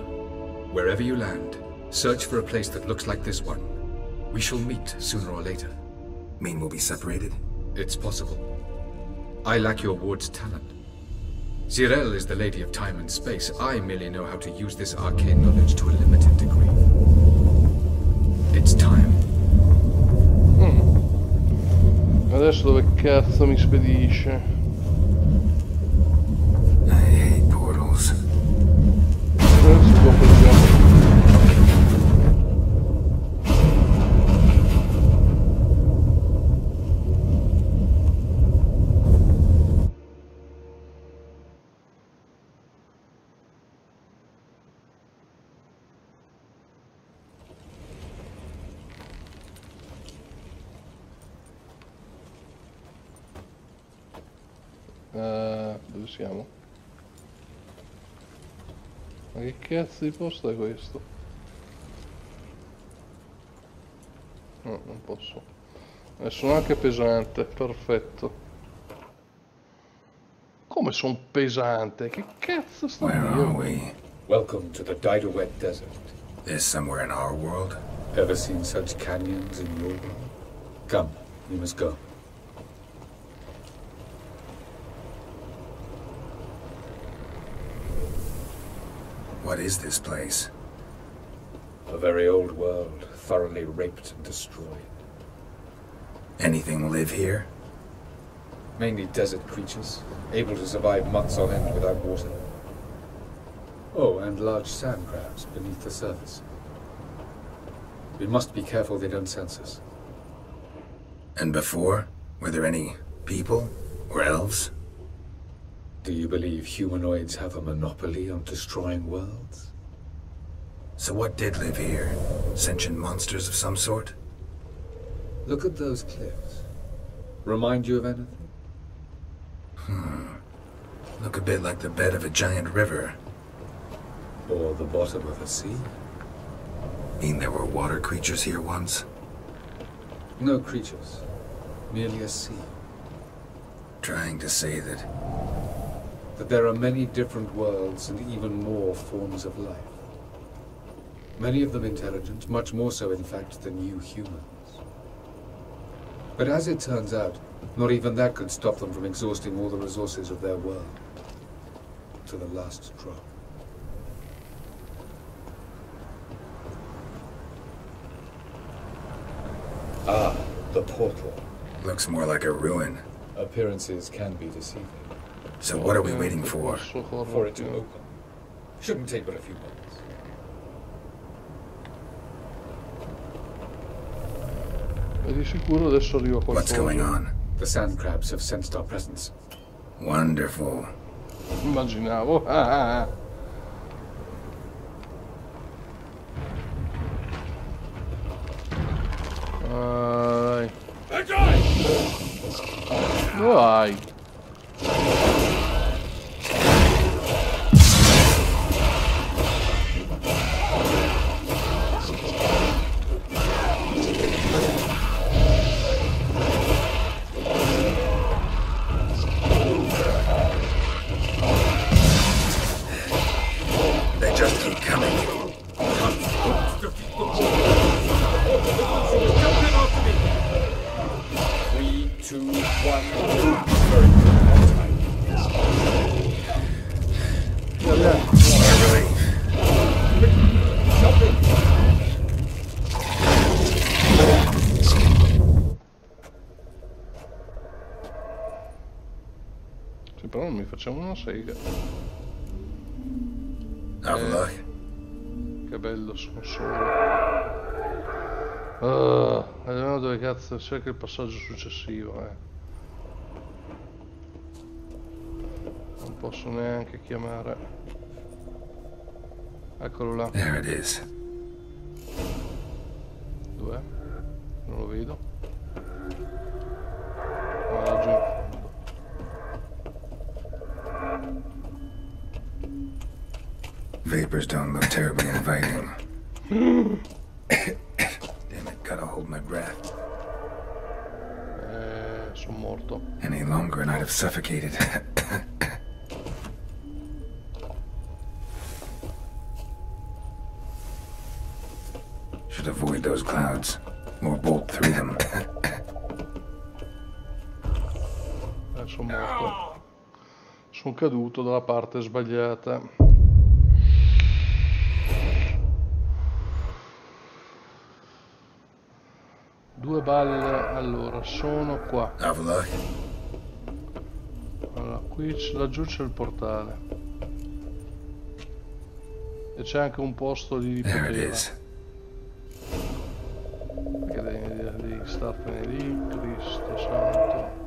S5: wherever you land, search for a place that looks like this one. We shall meet sooner or later.
S3: Mean we'll be separated?
S5: It's possible. I lack your ward's talent. Zirel is the lady of time and space. I merely know how to use this arcane knowledge to a limited degree. It's time.
S1: Adesso dove cazzo mi spedisce?
S3: I hate portals.
S1: Dove siamo? Ma che cazzo di posto è questo? No, non posso. Sono anche pesante, perfetto. Come sono pesante? Che cazzo sto
S3: Where are
S1: io?
S3: we?
S5: Welcome to the Didowet Desert.
S3: This somewhere in our world?
S5: Ever seen such canyons in your world? Come, we must go.
S3: What is this place?
S5: A very old world, thoroughly raped and destroyed.
S3: Anything live here?
S5: Mainly desert creatures, able to survive months on end without water. Oh, and large sand crabs beneath the surface. We must be careful they don't sense us.
S3: And before? Were there any people? Or elves?
S5: Do you believe humanoids have a monopoly on destroying worlds?
S3: So what did live here? Sentient monsters of some sort?
S5: Look at those cliffs. Remind you of anything?
S3: Look a bit like the bed of a giant river.
S5: Or the bottom of a sea?
S3: Mean there were water creatures here once?
S5: No creatures. Merely a sea.
S3: Trying to say that
S5: there are many different worlds and even more forms of life. Many of them intelligent, much more so in fact than you humans. But as it turns out, not even that could stop them from exhausting all the resources of their world. To the last drop. Ah, the portal.
S3: looks more like a ruin.
S5: Appearances can be deceiving.
S3: So what are we waiting for?
S5: For it to open. Shouldn't take but a few moments.
S1: E di sicuro adesso arriva qualcosa.
S3: What's going on?
S5: The sand crabs have sensed our presence.
S3: Wonderful.
S1: Immaginavo. Dai.
S3: They just keep coming.
S5: 3, 2, 1.
S1: Sì, però non mi facciamo una sega. Che bello sono solo. Vediamo dove cazzo c'è che il passaggio successivo, Non posso neanche chiamare. Eccolo là.
S3: There it is.
S1: Dov'è? Non lo vedo. Laggiù in fondo.
S3: Vapors don't look terribly inviting. Damn it, gotta hold my breath.
S1: Sono morto.
S3: Any longer and I'd have suffocated. Should avoid those clouds. or bolt through them.
S1: Sono morto. Sono caduto dalla parte sbagliata. Due balle, allora, sono qua. Allora, qui laggiù c'è il portale. E c'è anche un posto di ripeteva. Perché devi startene lì, Cristo santo.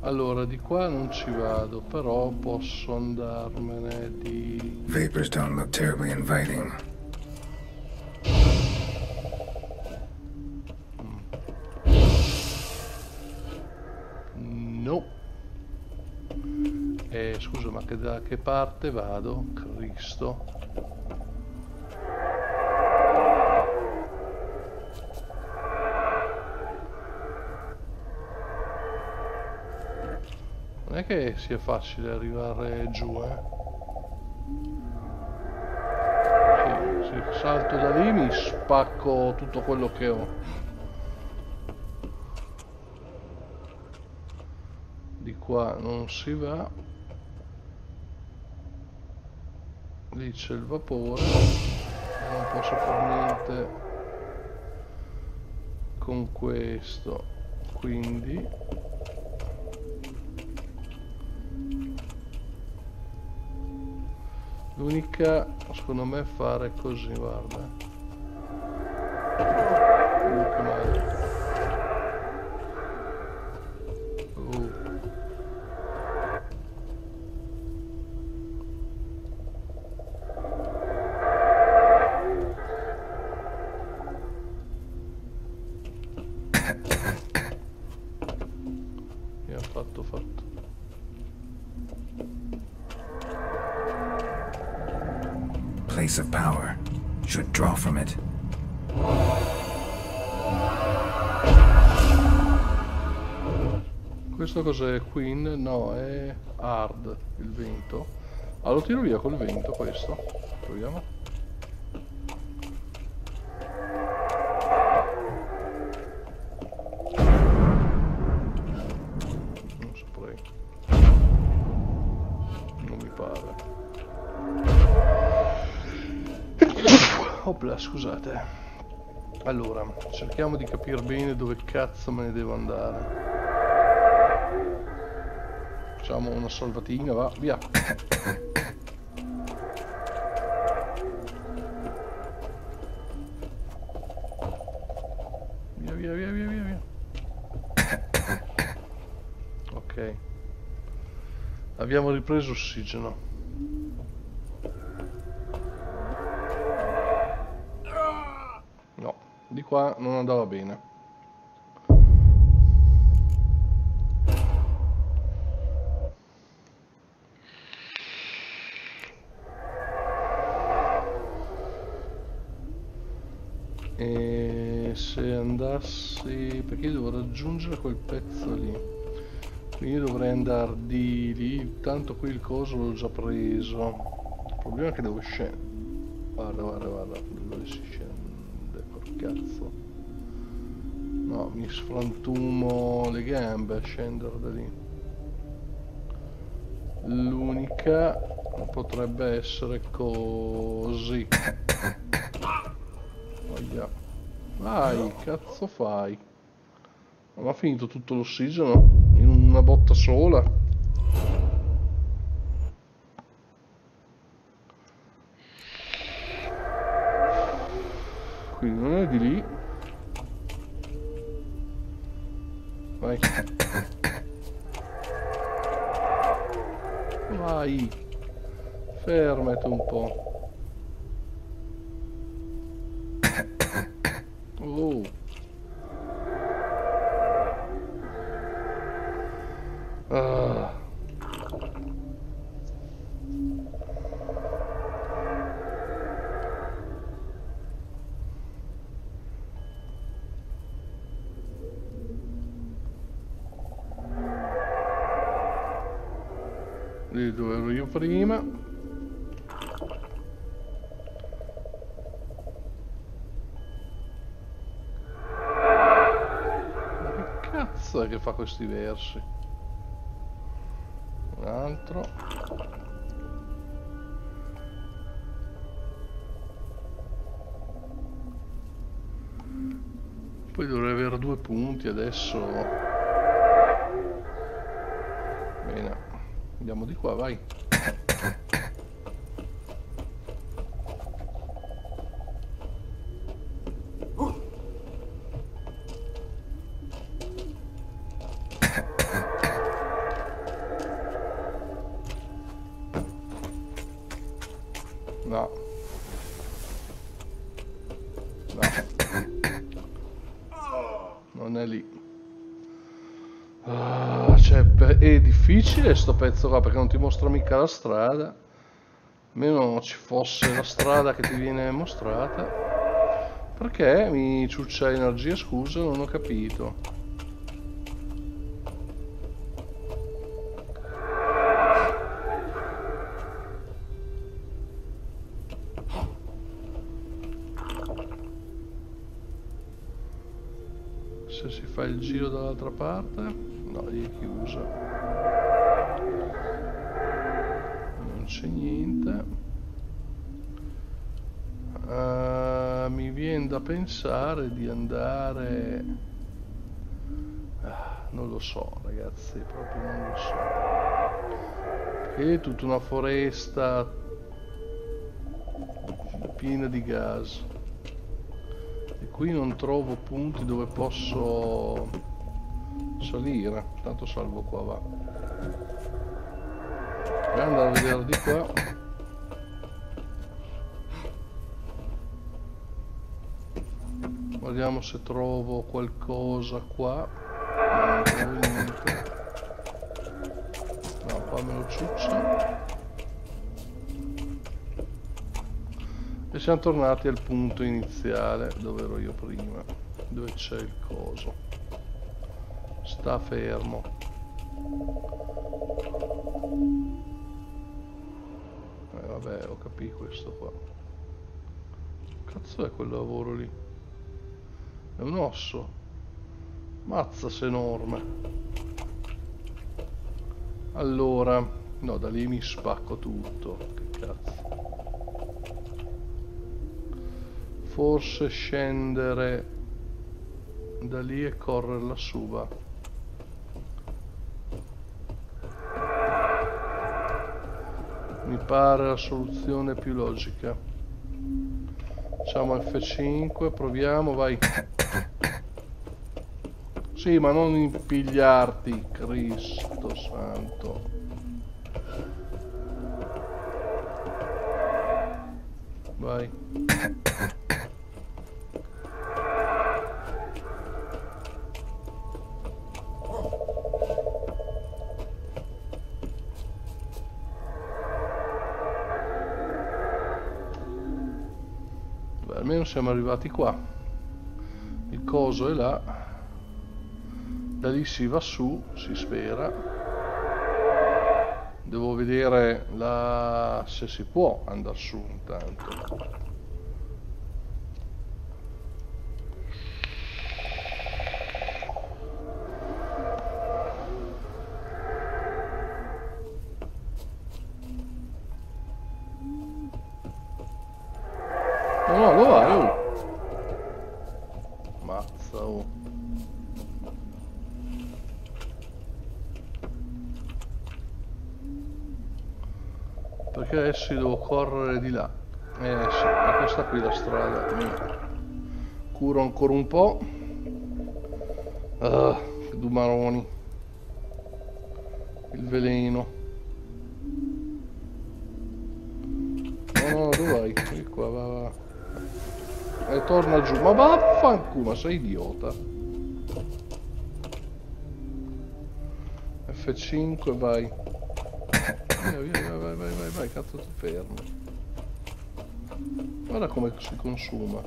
S1: Allora, di qua non ci vado, però posso andarmene di...
S3: Vapors don't look terribly inviting.
S1: No. Scusa, ma da che parte vado? Cristo. Non è che sia facile arrivare giù, Sì, se salto da lì mi spacco tutto quello che ho. Di qua non si va. Lì c'è il vapore. E non posso fare niente con questo. Quindi... l'unica, secondo me, è fare così, guarda. Che male. Mi ha fatto.
S3: Place of power. Should draw from it.
S1: Questo cos'è? Queen? No, è hard il vento. Ah, lo tiro via col vento questo. Proviamo. Non saprei. Non mi pare. Opla, scusate. Allora, cerchiamo di capire bene dove cazzo me ne devo andare. Facciamo una salvatina, va, via. Via. Ok. Abbiamo ripreso ossigeno. No, di qua non andava bene. E se andassi, perché io devo raggiungere quel pezzo lì, quindi dovrei andare di lì. Tanto qui il coso l'ho già preso. Il problema è che devo scendere. Guarda dove si scende, per cazzo. No, mi sfrantumo le gambe a scendere da lì. L'unica potrebbe essere così. Vai, cazzo fai? Ma ha finito tutto l'ossigeno in una botta sola? Quindi non è di lì. Vai. Vai. Fermati un po'. Oh. Ah. Lì dove ero io prima. cazzo è che fa questi versi? Un altro. Poi dovrei avere 2 punti adesso. Bene, andiamo di qua, vai. No. Non è lì. Cioè, è difficile sto pezzo qua perché non ti mostra mica la strada. Almeno ci fosse la strada che ti viene mostrata. Perché mi ciuccia energia, scusa, non ho capito. Se si fa il giro dall'altra parte, no, lì è chiusa, non c'è niente. Mi viene da pensare di andare, non lo so ragazzi, proprio non lo so, perché è tutta una foresta piena di gas. E qui non trovo punti dove posso salire. Tanto salvo qua, va. Voglio andare a vedere di qua. Vediamo se trovo qualcosa qua. No, non trovo niente. No, qua me lo ciuccia. E siamo tornati al punto iniziale dove ero io prima, dove c'è il coso. Sta fermo. Vabbè, ho capito questo qua. Cazzo è quel lavoro lì? È un osso. Mazza se enorme. Allora, no, da lì mi spacco tutto. Che cazzo. Forse scendere da lì e correre lassù, va. Mi pare la soluzione più logica. Facciamo F5, proviamo, vai. Sì, ma non impigliarti, Cristo santo. Vai. Almeno siamo arrivati qua. Il coso è là. Da lì si va su, si spera. Devo vedere se si può andare su intanto. No, dove vai? Oh. Mazza, oh. Perché adesso devo correre di là. Sì, è questa qui la strada. Mi curo ancora un po'. Che dumaroni. Il veleno. No, dove vai? Qui qua, va. E torna giù. Ma vaffanculo, ma sei idiota. F5, vai. Via, vai, cazzo ti fermo. Guarda come si consuma.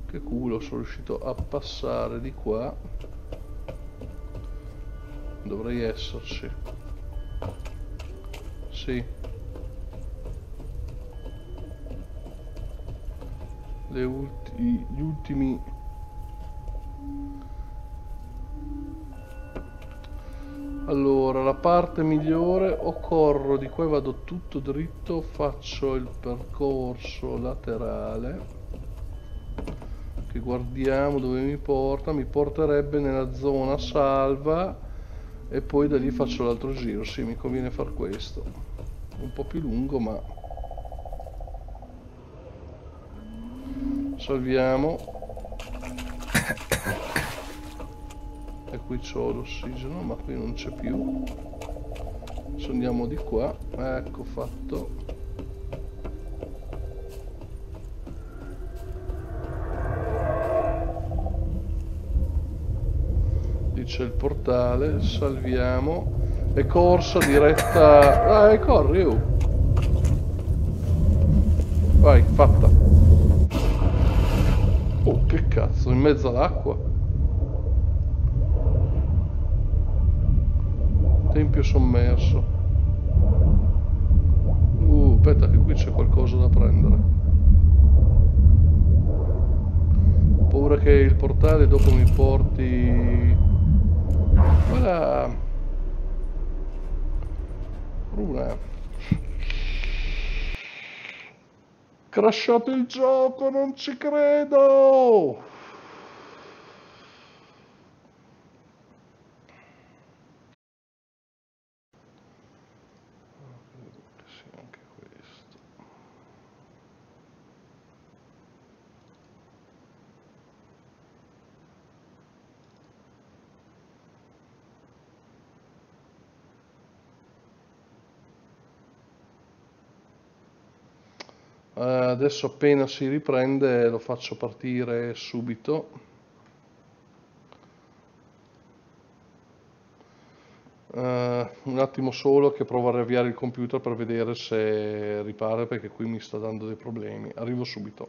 S1: Che culo, sono riuscito a passare di qua. Dovrei esserci. Sì. Gli ultimi parte migliore o corro di qua e vado tutto dritto, faccio il percorso laterale che guardiamo dove mi porta, mi porterebbe nella zona salva e poi da lì faccio l'altro giro. Sì, mi conviene far questo, un po' più lungo, ma salviamo. E qui c'ho l'ossigeno, ma qui non c'è più. Adesso andiamo di qua. Ecco fatto. Lì c'è il portale, salviamo. E corsa diretta. Corri, oh. Vai, fatta. Oh, che cazzo, in mezzo all'acqua. Tempio sommerso. Aspetta che qui c'è qualcosa da prendere. Ho paura che il portale dopo mi porti... Voilà. Una. Crashato il gioco, non ci credo! Adesso appena si riprende lo faccio partire subito. Un attimo solo che provo a riavviare il computer per vedere se ripare, perché qui mi sta dando dei problemi. Arrivo subito.